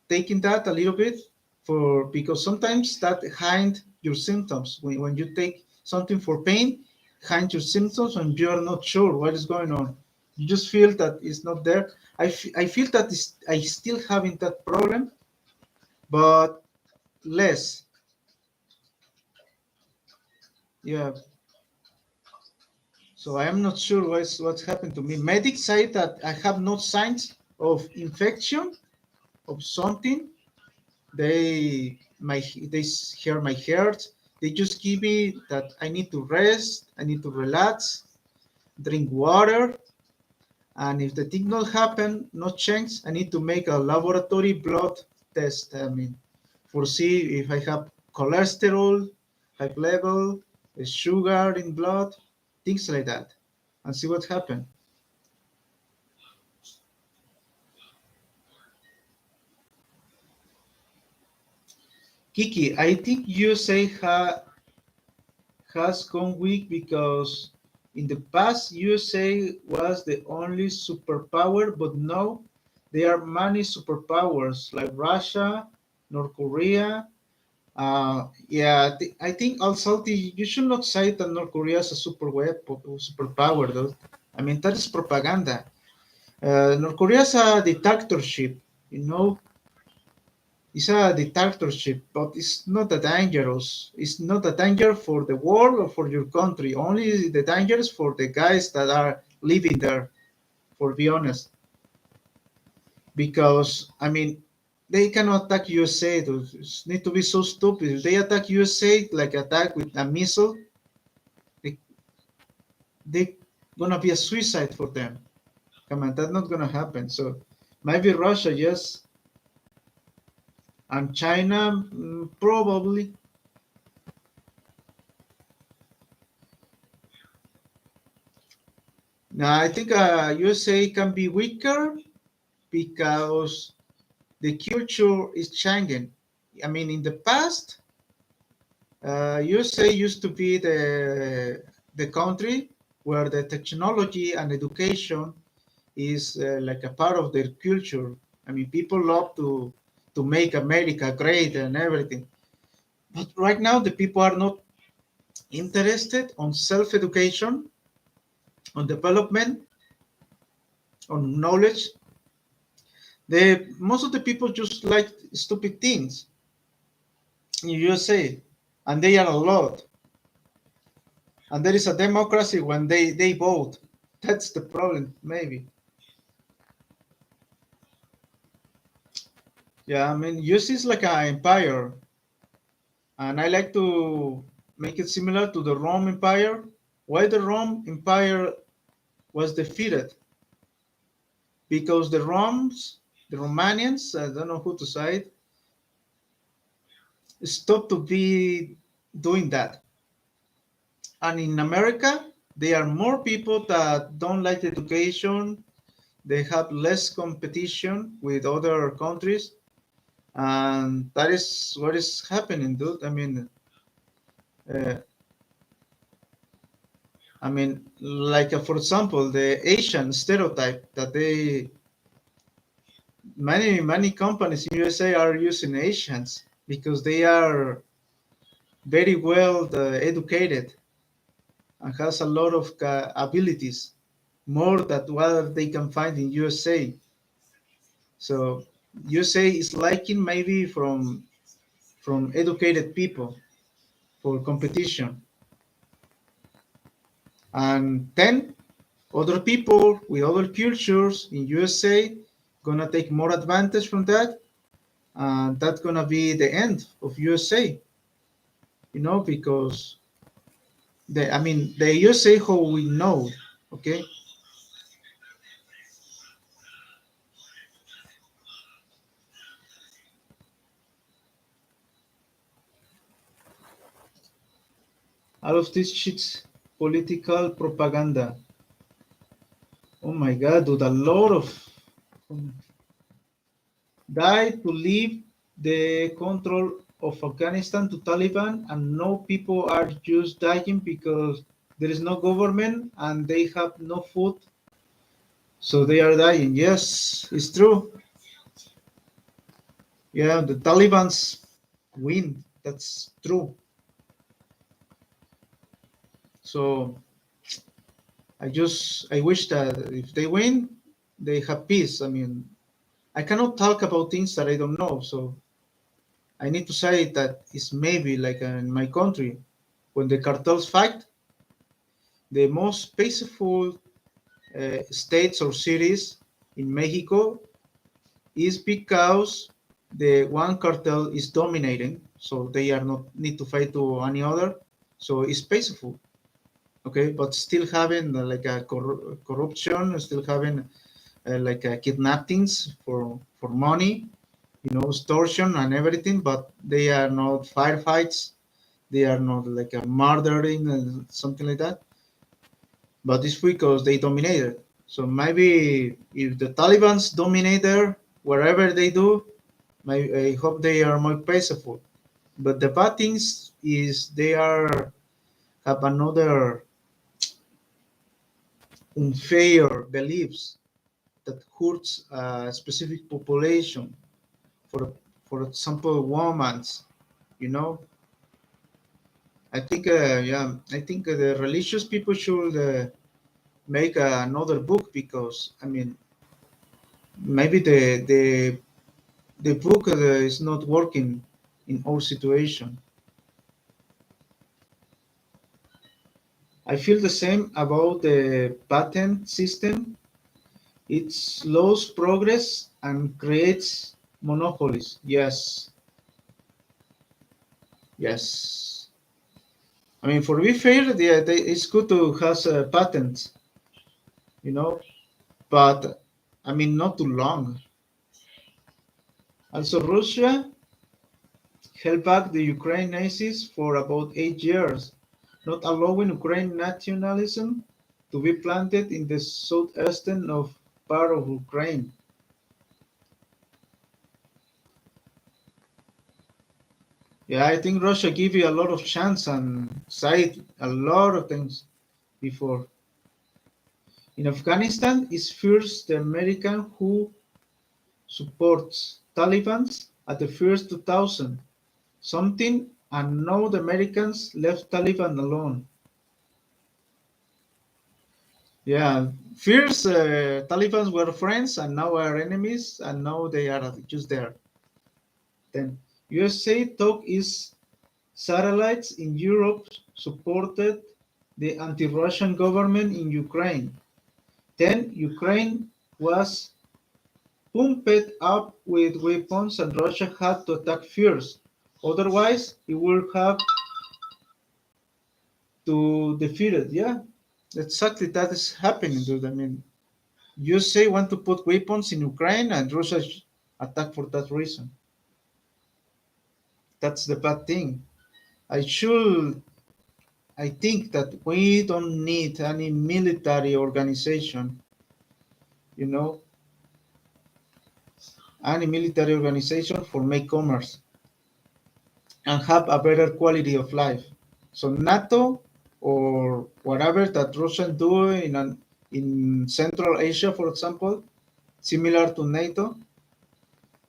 Speaker 1: taking that a little bit for because sometimes that hides your symptoms when you take something for pain, hides your symptoms and you're not sure what is going on. You just feel that it's not there. I feel that I still having that problem, but less. Yeah. So I am not sure what's happened to me. Medics say that I have no signs of infection of something. They hear my heart. They just give me that I need to rest, I need to relax, drink water, and if the thing not happen, not change, I need to make a laboratory blood test. I mean, for see if I have cholesterol, high level, sugar in blood, things like that, and see what happens. Kiki, I think USA has gone weak because in the past USA was the only superpower, but now there are many superpowers like Russia, North Korea. Yeah, I think also you should not say that North Korea is a superpower, though. I mean, that is propaganda. North Korea is a dictatorship, you know, it's a dictatorship, but it's not a dangerous. It's not a danger for the world or for your country. Only the dangers for the guys that are living there. For be honest, because I mean, they cannot attack USA. They need to be so stupid. If they attack USA like attack with a missile, they they gonna be a suicide for them. Come on, that's not gonna happen. So maybe Russia, yes, and China, probably. Now, I think USA can be weaker because the culture is changing. I mean, in the past, USA used to be the country where the technology and education is like a part of their culture. I mean, people love to make America great and everything. But right now, the people are not interested on self-education, on development, on knowledge. Most of the people just like stupid things in USA, and they are a lot. And there is a democracy when they vote. That's the problem, maybe. Yeah, I mean, USA is like an empire, and I like to make it similar to the Rome Empire. Why the Rome Empire was defeated? Because the Romanians, I don't know who to say it, stopped to be doing that. And in America, there are more people that don't like education. They have less competition with other countries, and that is what is happening, dude. Uh, I mean, like for example, the Asian stereotype that many companies in USA are using Asians because they are very well educated and has a lot of abilities, more than what they can find in USA. So USA is liking maybe from educated people for competition, and then other people with other cultures in USA gonna take more advantage from that, and that's gonna be the end of USA. Because the USA how we know, okay, all of this shit's political propaganda. Oh my God, dude, a lot of die to leave the control of Afghanistan to Taliban, and no people are just dying because there is no government and they have no food, so they are dying. Yes, it's true. Yeah, the Taliban's win. That's true. So I wish that if they win, they have peace. I mean, I cannot talk about things that I don't know. So I need to say that it's maybe like in my country, when the cartels fight, the most peaceful states or cities in Mexico is because the one cartel is dominating, so they are not need to fight to any other. So it's peaceful, okay, but still having like a corruption, still having like kidnappings for money, extortion and everything. But they are not firefights. They are not like a murdering and something like that. But it's because they dominated. So maybe if the Taliban's dominate there, wherever they do, I hope they are more peaceful. But the bad things is they are have another unfair beliefs that hurts a specific population. For for example, women. You know, I think the religious people should make another book because I mean maybe the book is not working in our situation. I feel the same about the patent system. It slows progress and creates monopolies. Yes, yes. I mean, for be fair, it's good to have patents, you know, but I mean, not too long. Also, Russia held back the Ukraine Nazis for about 8 years, not allowing Ukraine nationalism to be planted in the southeastern of part of Ukraine. Yeah, I think Russia gave you a lot of chance and said a lot of things before. In Afghanistan, it's first the American who supports Taliban at the first 2000 something, and now the Americans left Taliban alone. Yeah, first Taliban were friends and now are enemies, and now they are just there. Then USA took its satellites in Europe, supported the anti-Russian government in Ukraine. Then Ukraine was pumped up with weapons and Russia had to attack first. Otherwise, it would have to defeat it. Yeah, exactly that is happening, dude. I mean, USA want to put weapons in Ukraine and Russia attack for that reason. That's the bad thing. I should I think that we don't need any military organization, you know, any military organization for make commerce and have a better quality of life. So NATO or whatever that Russian do in Central Asia, for example, similar to NATO,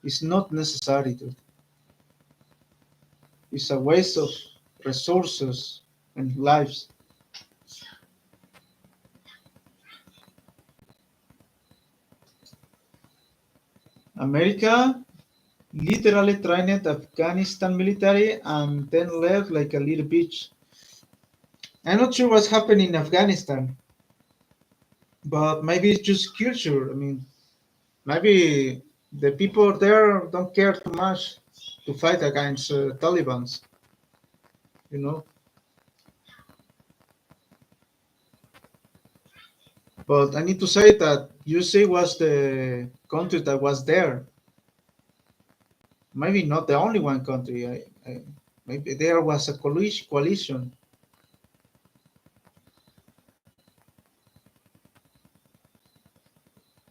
Speaker 1: is not necessary. It's a waste of resources and lives. America literally trained Afghanistan military and then left like a little bitch. I'm not sure what's happening in Afghanistan, but maybe it's just culture. I mean, maybe the people there don't care too much to fight against Taliban's. You know, but I need to say that USA was the country that was there. Maybe not the only one country. Maybe there was a coalition.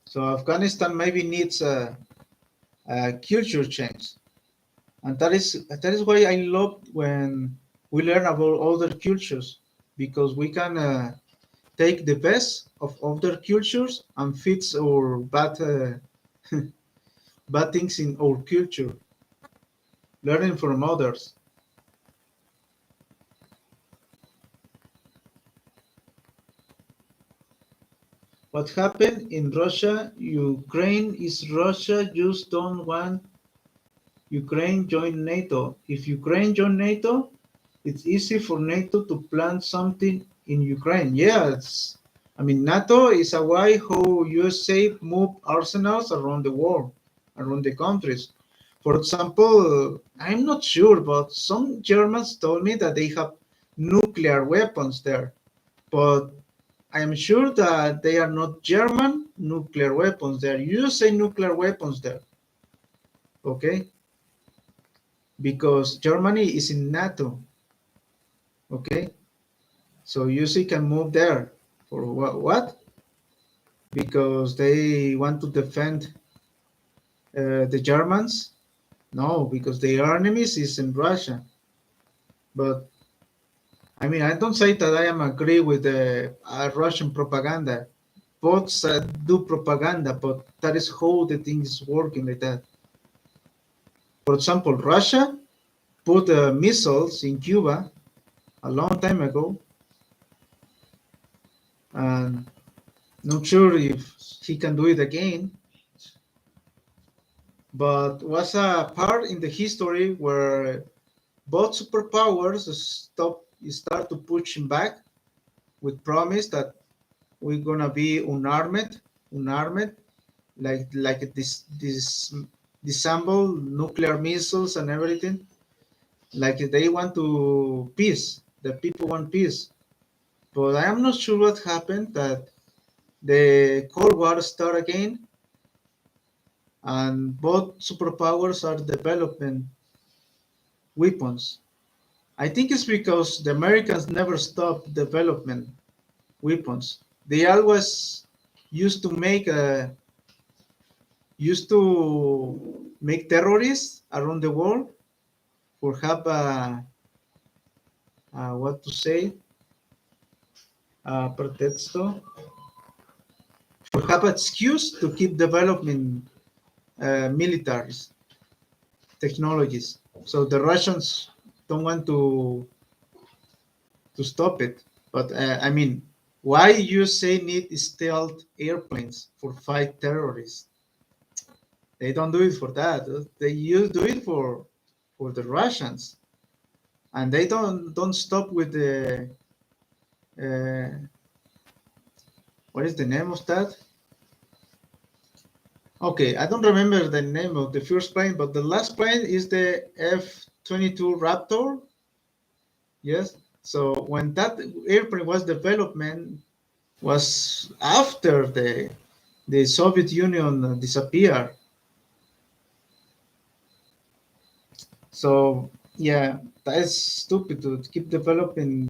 Speaker 1: So Afghanistan maybe needs a culture change. And that is why I love when we learn about other cultures, because we can take the best of other cultures and fix our bad things in our culture, learning from others. What happened in Russia, Ukraine is Russia just don't want Ukraine join NATO. If Ukraine join NATO, it's easy for NATO to plant something in Ukraine. Yes. I mean, NATO is a way how USA move arsenals around the world, around the countries. For example, I'm not sure, but some Germans told me that they have nuclear weapons there. But I am sure that they are not German nuclear weapons. They are USA nuclear weapons there. Okay? Because Germany is in NATO. Okay? So USA can move there. For what? What? Because they want to defend the Germans? No, because their enemies is in Russia. But I mean, I don't say that I am agree with the Russian propaganda. Both do propaganda, but that is how the thing is working like that. For example, Russia put missiles in Cuba a long time ago, and not sure if he can do it again. But was a part in the history where both superpowers start to pushing back with promise that we're gonna be unarmed, like this disassemble nuclear missiles and everything. Like they want to peace. The people want peace. But I am not sure what happened that the Cold War start again, and both superpowers are developing weapons. I think it's because the Americans never stopped development weapons. They always used to make terrorists around the world for have what to say pretexto for have excuse to keep developing militaries technologies. So the Russians don't want to stop it. But I mean, why USA need stealth airplanes for fight terrorists? They don't do it for that. They do it for the Russians, and they don't stop with the uh, what is the name of that? Okay, I don't remember the name of the first plane, but the last plane is the F-22 Raptor. Yes. So when that airplane was development was after the Soviet Union disappeared. So yeah, that is stupid to keep developing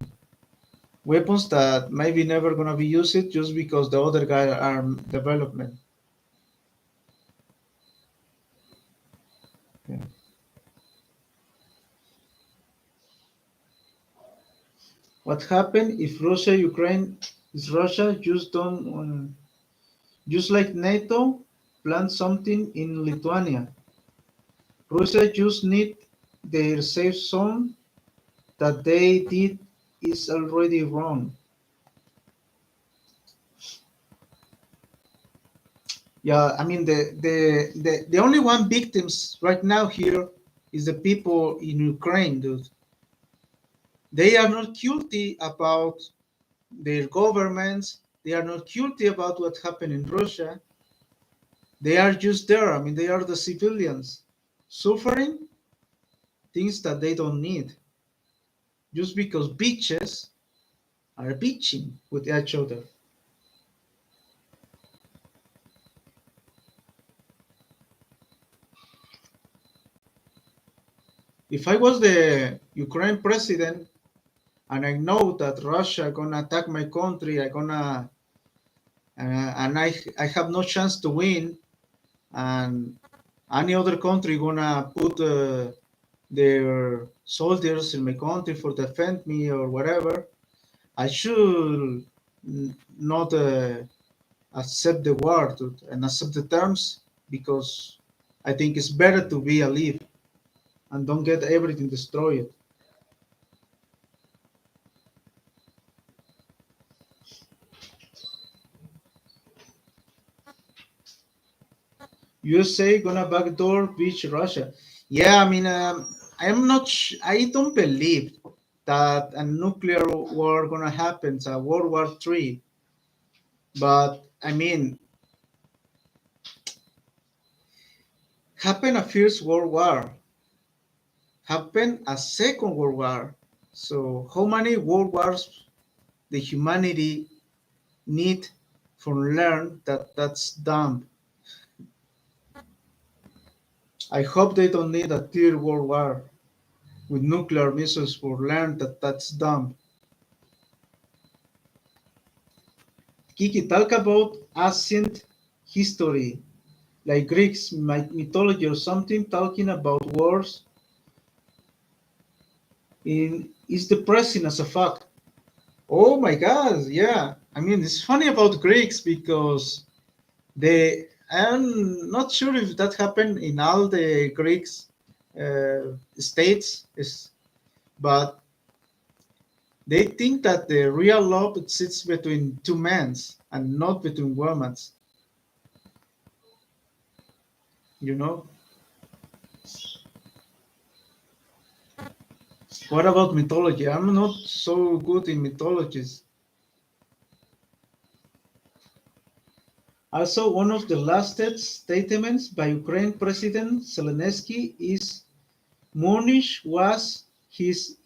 Speaker 1: weapons that maybe never gonna be used just because the other guy are development. Yeah. What happened if Russia, Ukraine is Russia just don't just like NATO plant something in Lithuania. Russia just need their safe zone that they did is already wrong. Yeah, I mean the only one victims right now here is the people in Ukraine, dude. They are not guilty about their governments. They are not guilty about what happened in Russia. They are just there. I mean, they are the civilians suffering things that they don't need just because bitches are bitching with each other. If I was the Ukraine president and I know that Russia gonna attack my country, and I have no chance to win, and any other country gonna put their soldiers in my country for defend me or whatever, I should not accept the war and accept the terms, because I think it's better to be alive and don't get everything destroyed. USA gonna backdoor beach Russia. Yeah, I mean, I'm not. I don't believe that a nuclear war gonna happen, a World War III. But I mean, happen a First World War, happen a Second World War. So how many world wars the humanity need for learn that that's dumb? I hope they don't need a third world war with nuclear missiles for learn that that's dumb. Kiki, talk about ancient history, like Greeks mythology or something, talking about wars in is depressing as a fact. Oh my God, yeah. I mean, it's funny about Greeks because they. I'm not sure if that happened in all the Greeks states, but they think that the real love sits between two men and not between women. You know. What about mythology? I'm not so good in mythologies. Also, one of the last statements by Ukraine President Zelensky is Munich was his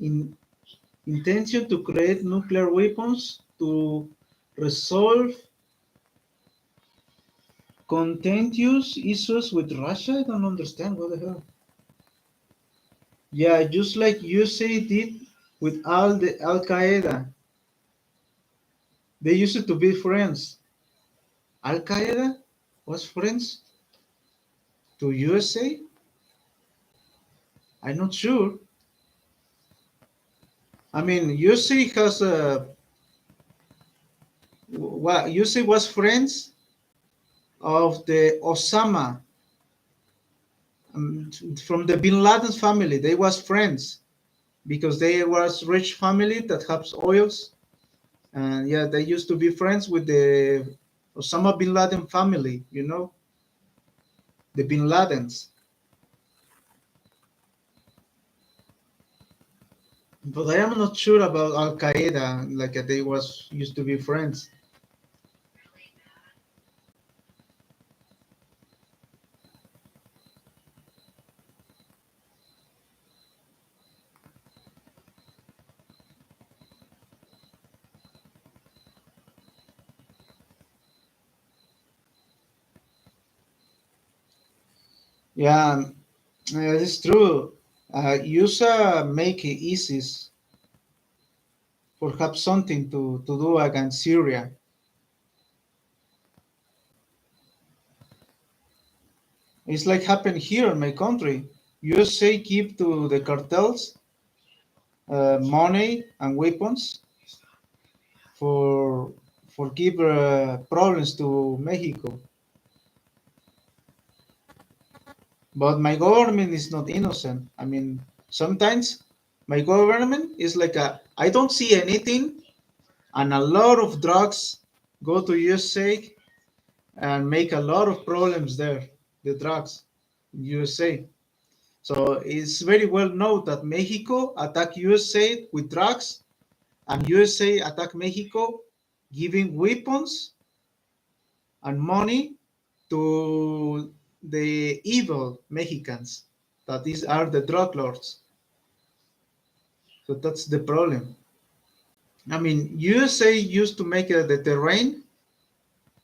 Speaker 1: intention to create nuclear weapons to resolve contentious issues with Russia. I don't understand what the hell. Yeah, just like USA did with all the Al Qaeda. They used to be friends. Al Qaeda was friends to USA. I'm not sure. I mean, USA has a. Well, USA was friends of the Osama um, from the Bin Laden's family. They was friends because they was rich family that has oils, and yeah, they used to be friends with the Osama Bin Laden family. You know, the Bin Ladens. But I am not sure about Al Qaeda. Like they was used to be friends. Yeah, it's true. USA make it easy for have something to do against Syria. It's like happened here in my country. USA give to the cartels money and weapons for give problems to Mexico. But my government is not innocent. I mean, sometimes my government is like a I don't see anything, and a lot of drugs go to USA and make a lot of problems there. The drugs in USA. So it's very well known that Mexico attacked USA with drugs, and USA attacked Mexico giving weapons and money to the evil Mexicans. That these are the drug lords. So that's the problem. I mean, USA used to make the terrain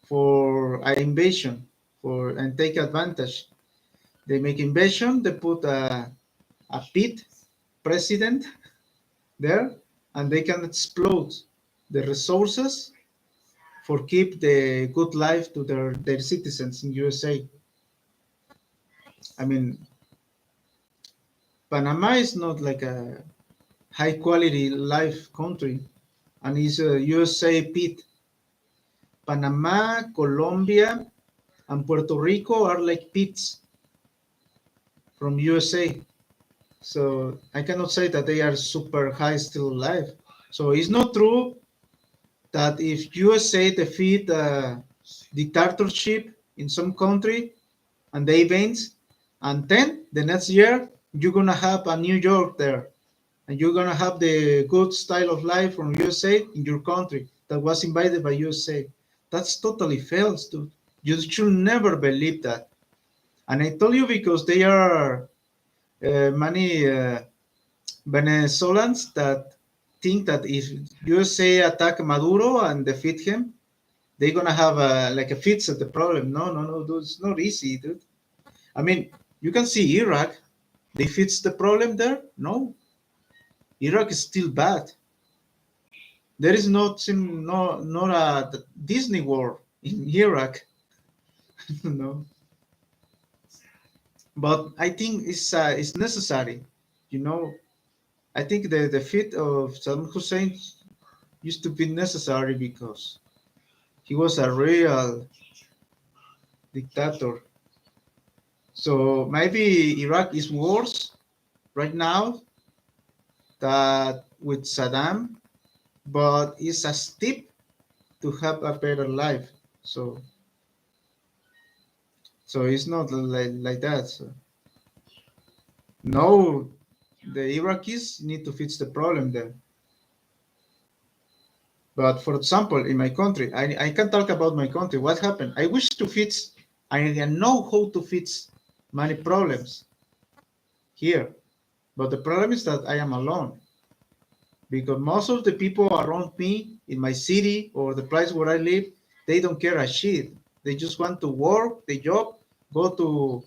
Speaker 1: for an invasion, for and take advantage. They make invasion. They put a pit president there, and they can explode the resources for keep the good life to their citizens in USA. I mean, Panama is not like a high quality life country, and it's a USA pit. Panama, Colombia, and Puerto Rico are like pits from USA. So I cannot say that they are super high still alive. So it's not true that if USA defeat a dictatorship in some country and they events, and then the next year you're gonna have a New York there, and you're gonna have the good style of life from USA in your country that was invited by USA. That's totally false, dude. You should never believe that. And I told you because they are many Venezuelans that think that if USA attack Maduro and defeat him, they're gonna have like a fix at the problem. No, no, no, dude, it's not easy, dude. I mean, you can see Iraq. They fix the problem there? No, Iraq is still bad. There is not a Disney World in Iraq, no. But I think it's necessary. You know, I think the defeat of Saddam Hussein used to be necessary because he was a real dictator. So maybe Iraq is worse right now that with Saddam, but it's a step to have a better life. So it's not like that. So, no, the Iraqis need to fix the problem there. But for example, in my country, I can talk about my country. What happened? I wish to fix, I know how to fix many problems here. But the problem is that I am alone because most of the people around me in my city or the place where I live, they don't care a shit. They just want to work the job, go to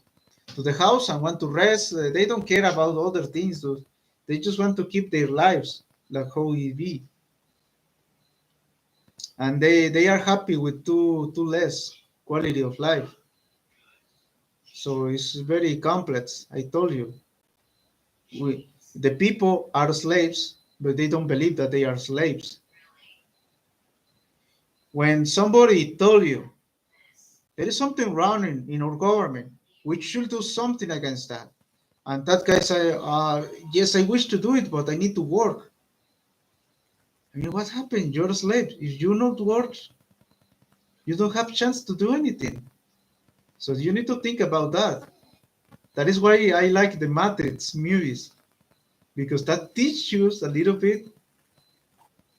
Speaker 1: the house and want to rest. They don't care about other things. Dude. They just want to keep their lives like how it be. And they are happy with too less quality of life. So it's very complex. I told you, the people are slaves, but they don't believe that they are slaves. When somebody told you there is something wrong in our government, we should do something against that. And that guy said, yes, I wish to do it, but I need to work. I mean, what happened? You're a slave. If you not work, you don't have chance to do anything. So you need to think about that. That is why I like the Matrix movies because that teaches you a little bit,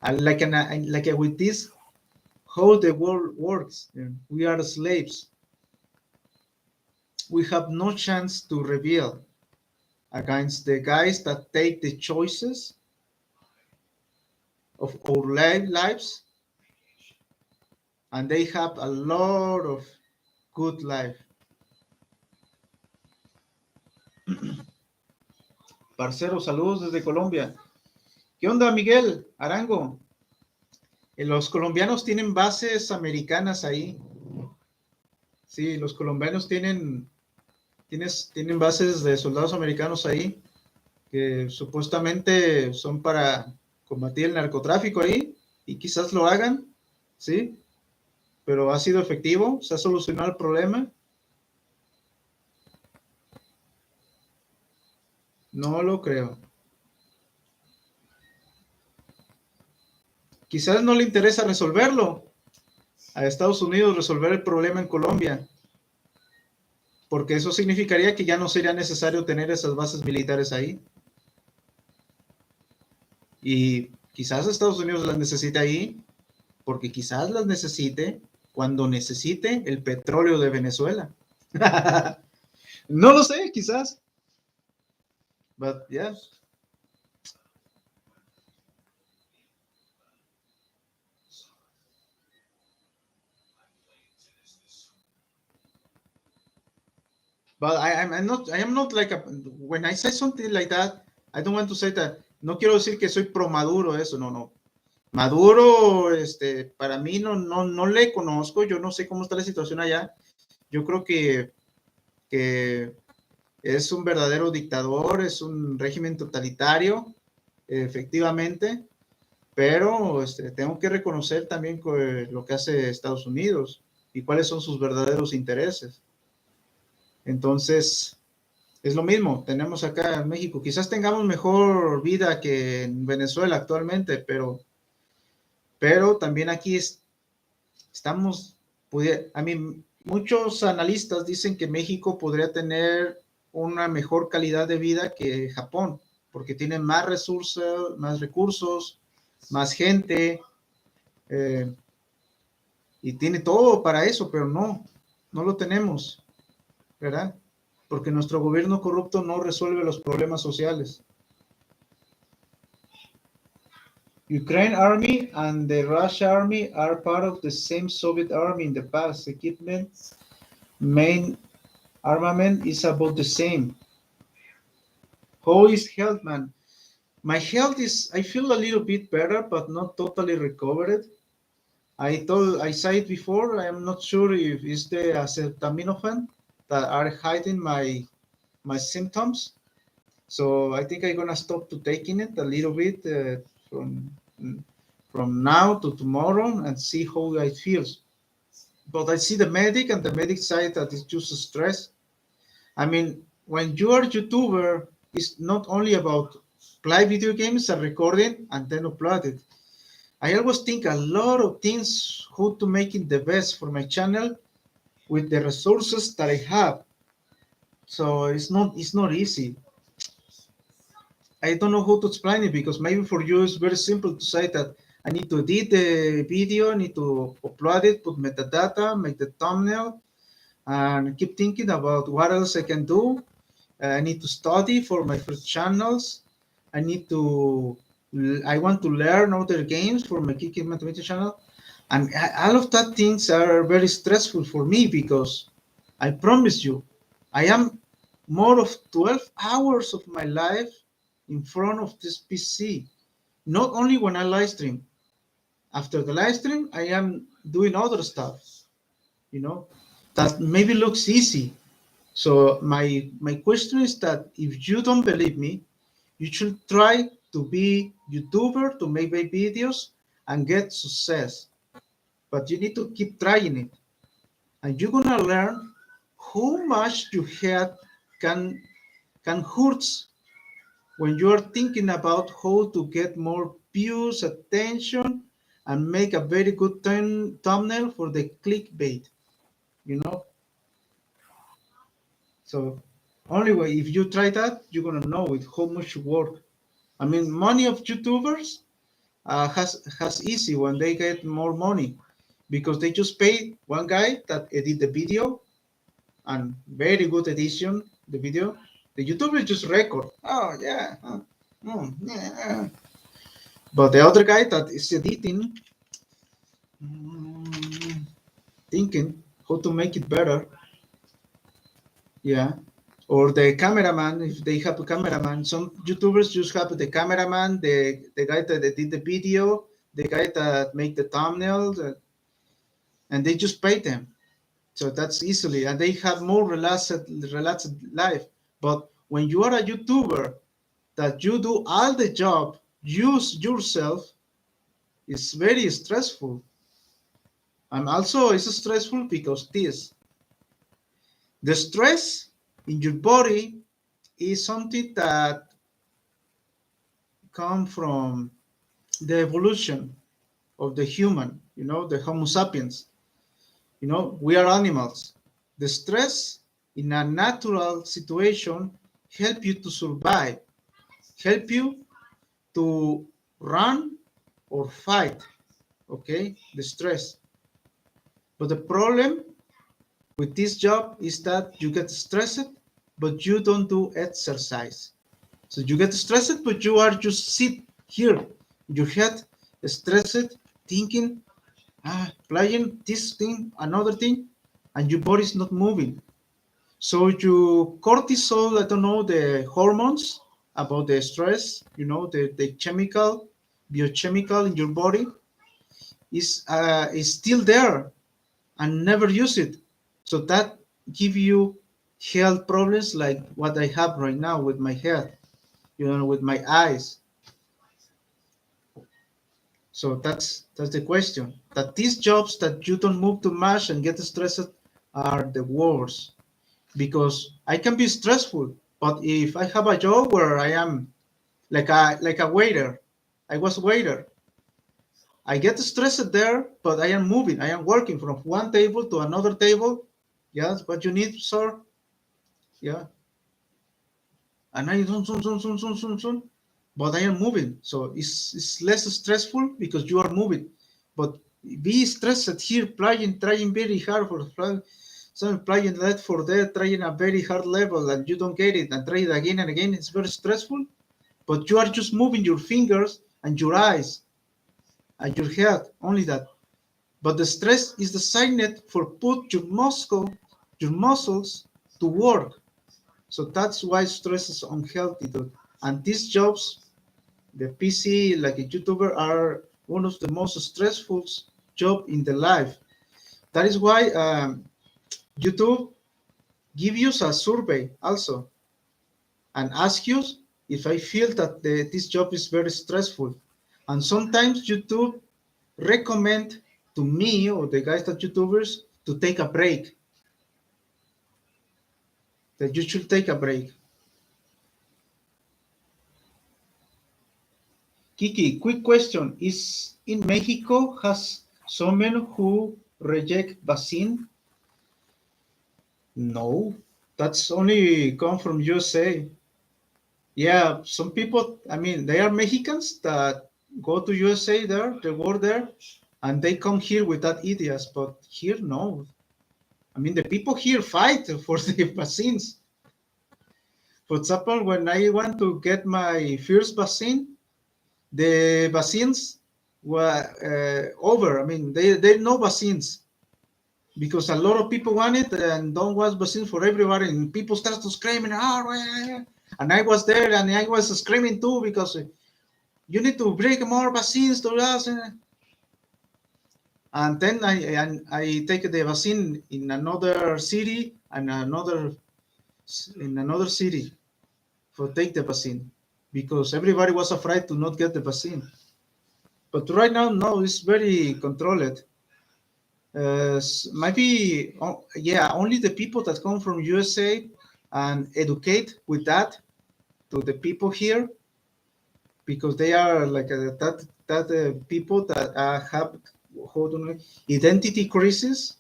Speaker 1: with this how the world works. We are slaves. We have no chance to rebel against the guys that take the choices of our lives, and they have a lot of good life. Parcero, saludos desde Colombia. ¿Qué onda, Miguel Arango? Los colombianos tienen bases americanas ahí. Sí, los colombianos tienen bases de soldados americanos ahí que supuestamente son para combatir el narcotráfico ahí y quizás lo hagan, ¿sí? Pero ha sido efectivo, se ha solucionado el problema. No lo creo. Quizás no le interesa resolverlo a Estados Unidos, resolver el problema en Colombia, porque eso significaría que ya no sería necesario tener esas bases militares ahí. Y quizás Estados Unidos las necesite ahí, porque quizás las necesite cuando necesite el petróleo de Venezuela. No lo sé, quizás. But yeah. But I am not like when I say something like that, I don't want to say that, no quiero decir que soy pro Maduro, eso, no, no. Maduro, para mí no le conozco, yo no sé cómo está la situación allá. Yo creo que Es un verdadero dictador, es un régimen totalitario, efectivamente, pero tengo que reconocer también lo que hace Estados Unidos y cuáles son sus verdaderos intereses. Entonces, es lo mismo, tenemos acá en México, quizás tengamos mejor vida que en Venezuela actualmente, pero también aquí estamos, a mí, muchos analistas dicen que México podría tener una mejor calidad de vida que Japón, porque tiene más recursos, más gente, eh, y tiene todo para eso, pero no lo tenemos, ¿verdad? Porque nuestro gobierno corrupto no resuelve los problemas sociales. Ukraine army and the Russia army are part of the same Soviet army in the past. Equipment, main armament is about the same. How is health, man? My health I feel a little bit better, but not totally recovered. I said it before, I am not sure if it's the acetaminophen that are hiding my symptoms. So I think I'm gonna stop to taking it a little bit from now to tomorrow and see how it feels. But I see the medic and the medic side that it's just stress. I mean, when you are a YouTuber, it's not only about play video games and recording and then upload it. I always think a lot of things how to make it the best for my channel with the resources that I have. So it's not easy. I don't know how to explain it because maybe for you it's very simple to say that I need to edit the video, I need to upload it, put metadata, make the thumbnail, and keep thinking about what else I can do. I need to study for my first channels. I need to. I want to learn other games for my Kikematamitos channel, and all of that things are very stressful for me because I promise you, I am more of 12 hours of my life in front of this PC. Not only when I live stream. After the live stream, I am doing other stuff. You know, that maybe looks easy. So my question is that if you don't believe me, you should try to be YouTuber to make videos and get success. But you need to keep trying it, and you're gonna learn how much your head can hurt when you are thinking about how to get more views, attention, and make a very good thumbnail for the clickbait. You know, so only way if you try that, you're gonna know with how much work. I mean, money of YouTubers has easy when they get more money because they just pay one guy that edit the video and very good edition the video. The YouTuber just record. Oh yeah, yeah. But the other guy that is editing, mm, thinking how to make it better, yeah. Or the cameraman, if they have a cameraman. Some YouTubers just have the cameraman, the guy that did the video, the guy that make the thumbnails, and they just pay them. So that's easily, and they have more relaxed life. But when you are a YouTuber, that you do all the job, use yourself, it's very stressful. And also it's stressful because the stress in your body is something that come from the evolution of the human, the Homo sapiens. We are animals. The stress in a natural situation help you to survive, help you to run or fight, okay? The stress. But the problem with this job is that you get stressed, but you don't do exercise. So you get stressed, but you are just sit here, your head stressed, thinking, playing this thing, another thing, and your body is not moving. So your cortisol, I don't know, the hormones about the stress, the biochemical in your body is still there and never use it. So that give you health problems like what I have right now with my head, with my eyes. So that's the question. That these jobs that you don't move too much and get stressed are the worst, because I can be stressful, but if I have a job where I am like a waiter, I was a waiter. I get stressed there, but I am moving. I am working from one table to another table. Yes, what you need, sir? Yeah, and I zoom, but I am moving, so it's less stressful because you are moving. But be stressed here, trying very hard for some playing that for that, trying a very hard level, and you don't get it, and try it again and again. It's very stressful. But you are just moving your fingers and your eyes and your head, only that. But the stress is the sign for put your muscles to work. So that's why stress is unhealthy, dude. And these jobs, the PC, like a YouTuber, are one of the most stressful job in the life. That is why YouTube give you a survey also and ask you if I feel that this job is very stressful. And sometimes YouTube recommend to me or the guys that YouTubers to take a break. That you should take a break. Kiki, quick question: is in Mexico has someone who reject vaccine? No, that's only come from USA. Yeah, some people. I mean, they are Mexicans that go to USA there, they work there, and they come here with that ideas. But here, no. I mean, the people here fight for the vaccines. For example, when I want to get my first vaccine, the vaccines were over. I mean, they no vaccines because a lot of people want it and don't want vaccines for everybody, and people start to screaming, oh, and I was there and I was screaming too because you need to bring more vaccines to us. And then I take the vaccine in another city and another city for take the vaccine because everybody was afraid to not get the vaccine. But right now, no, it's very controlled. Maybe, yeah, only the people that come from USA and educate with that to the people here because they are like that people that have hold on, identity crisis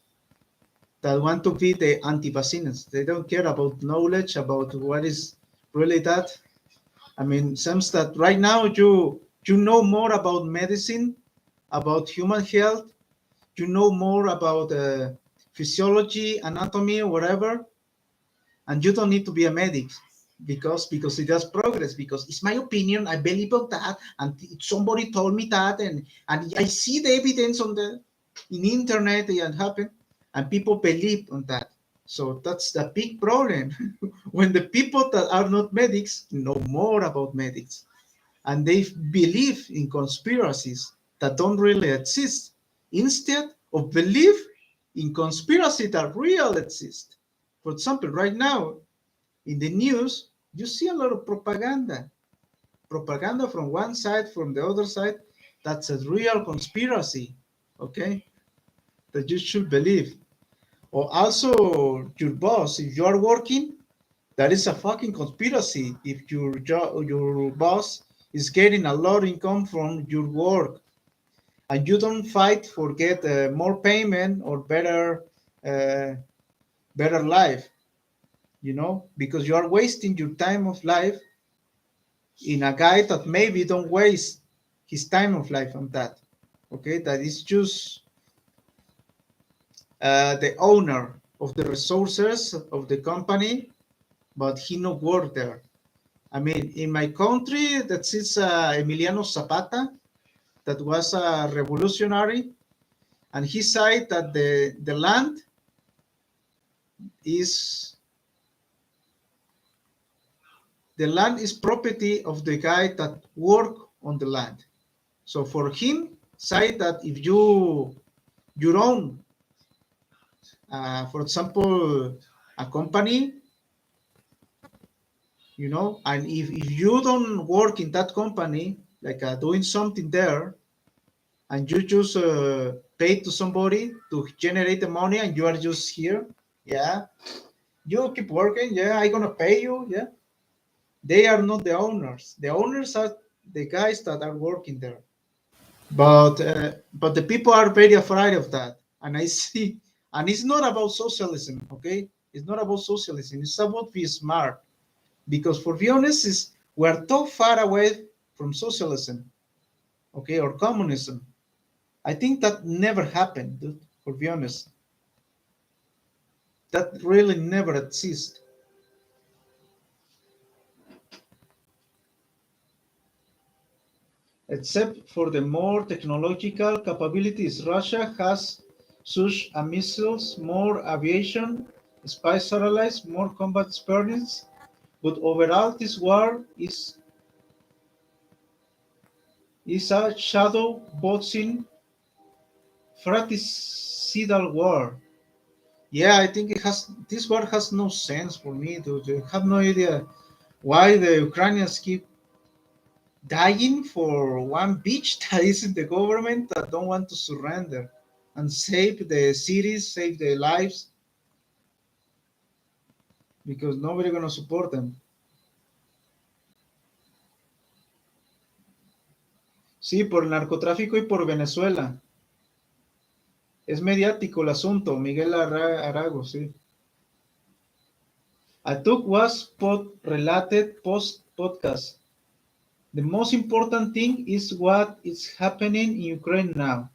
Speaker 1: that want to be the anti-vaccines. They don't care about knowledge about what is really that. I mean, seems that right now you know more about medicine, about human health, you know more about physiology, anatomy, whatever, and you don't need to be a medic because it does progress. Because it's my opinion, I believe on that, and somebody told me that, and I see the evidence on the in internet and happen, and people believe on that. So that's the big problem when the people that are not medics know more about medics and they believe in conspiracies that don't really exist instead of believe in conspiracy that real exist. For example, right now in the news, you see a lot of propaganda from one side, from the other side. That's a real conspiracy, okay, that you should believe. Or also your boss, if you are working, that is a fucking conspiracy. If your boss is getting a lot of income from your work and you don't fight for get more payment or uh, better life, because you are wasting your time of life in a guy that maybe don't waste his time of life on that. Okay, that is just the owner of the resources of the company, but he no work there. I mean, in my country, that is Emiliano Zapata, that was a revolutionary, and he said that the land is property of the guy that work on the land. So for him, say that if you own, for example, a company, And if you don't work in that company, like doing something there, and you just pay to somebody to generate the money, and you are just here, yeah, you keep working, yeah, I'm gonna pay you, yeah. They are not the owners. The owners are the guys that are working there. But the people are very afraid of that, and I see. And it's not about socialism, okay? It's not about socialism. It's about being smart. Because for be honest, we're too far away from socialism, okay, or communism. I think that never happened, dude, for be honest. That really never exists. Except for the more technological capabilities. Russia has such a missiles, more aviation, spy satellites, more combat experience. But overall, this war is a shadow boxing fratricidal war. Yeah, I think this war has no sense for me, dude. I have no idea why the Ukrainians keep dying for one beach that isn't the government that don't want to surrender and save the cities, save the lives, because nobody gonna support them. Sí, por el narcotráfico y por Venezuela. Es mediático el asunto, Miguel Arago, sí. I took was related post podcast. The most important thing is what is happening in Ukraine now.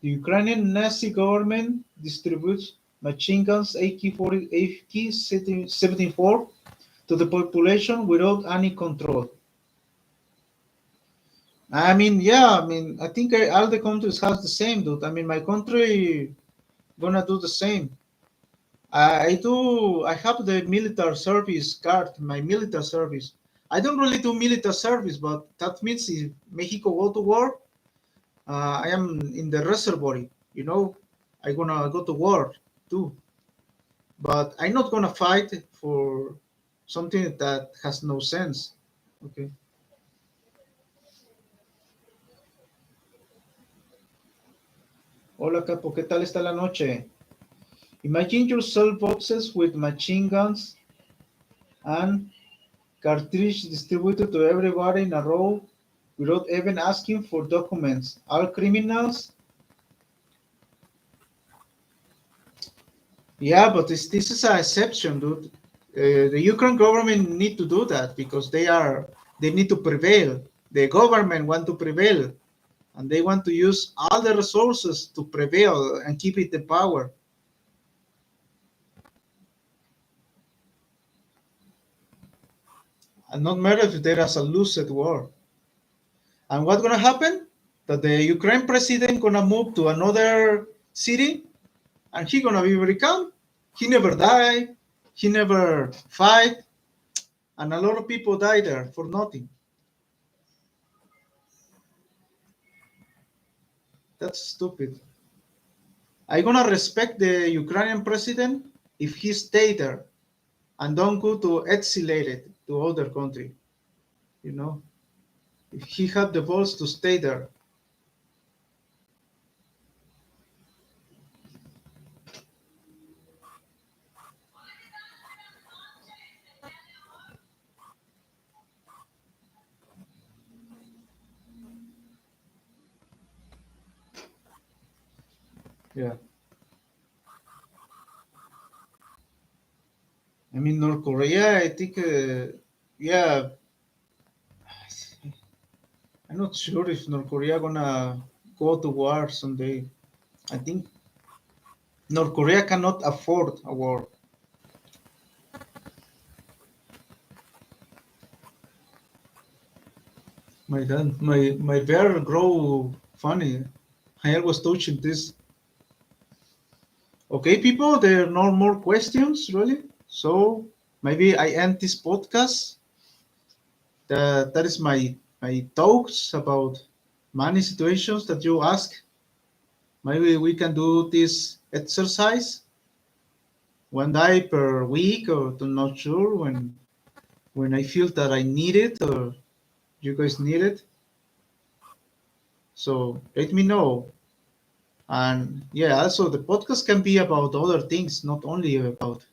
Speaker 1: The Ukrainian Nazi government distributes machine guns AK-40, AK-74 to the population without any control. I mean, yeah, I mean, I think all the countries have the same, dude. I mean, my country gonna do the same. I do. I have the military service card, my military service. I don't really do military service, but that means if Mexico go to war, I am in the reservoir. You know, I gonna go to war too. But I'm not gonna fight for something that has no sense. Okay. Hola, Capo, ¿qué tal está la noche? Imagine yourself boxes with machine guns and cartridges distributed to everybody in a row without even asking for documents. All criminals? Yeah, but this is an exception, dude. The Ukraine government need to do that because they need to prevail. The government want to prevail, and they want to use all the resources to prevail and keep it the power. And not matter if there is a losing war. And what's gonna happen? That the Ukraine president gonna move to another city, and he gonna be very calm. He never died. He never fight, and a lot of people die there for nothing. That's stupid. I gonna respect the Ukrainian president if he stay there and don't go to exilate it to other country. You know, if he have the balls to stay there. Yeah. I mean, North Korea. I think. Yeah, I'm not sure if North Korea gonna go to war someday. I think North Korea cannot afford a war. My bear grow funny. I was touching this. Okay, people, there are no more questions really. So maybe I end this podcast. That is my talks about money situations that you ask. Maybe we can do this exercise one day per week, or I'm not sure when. when I feel that I need it or you guys need it. So let me know. And yeah, also the podcast can be about other things, not only about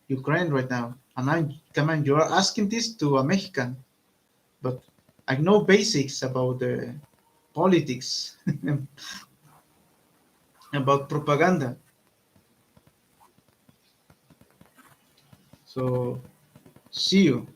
Speaker 1: Ukraine right now. And come on, you are asking this to a Mexican, but I know basics about the politics, about propaganda. So see you.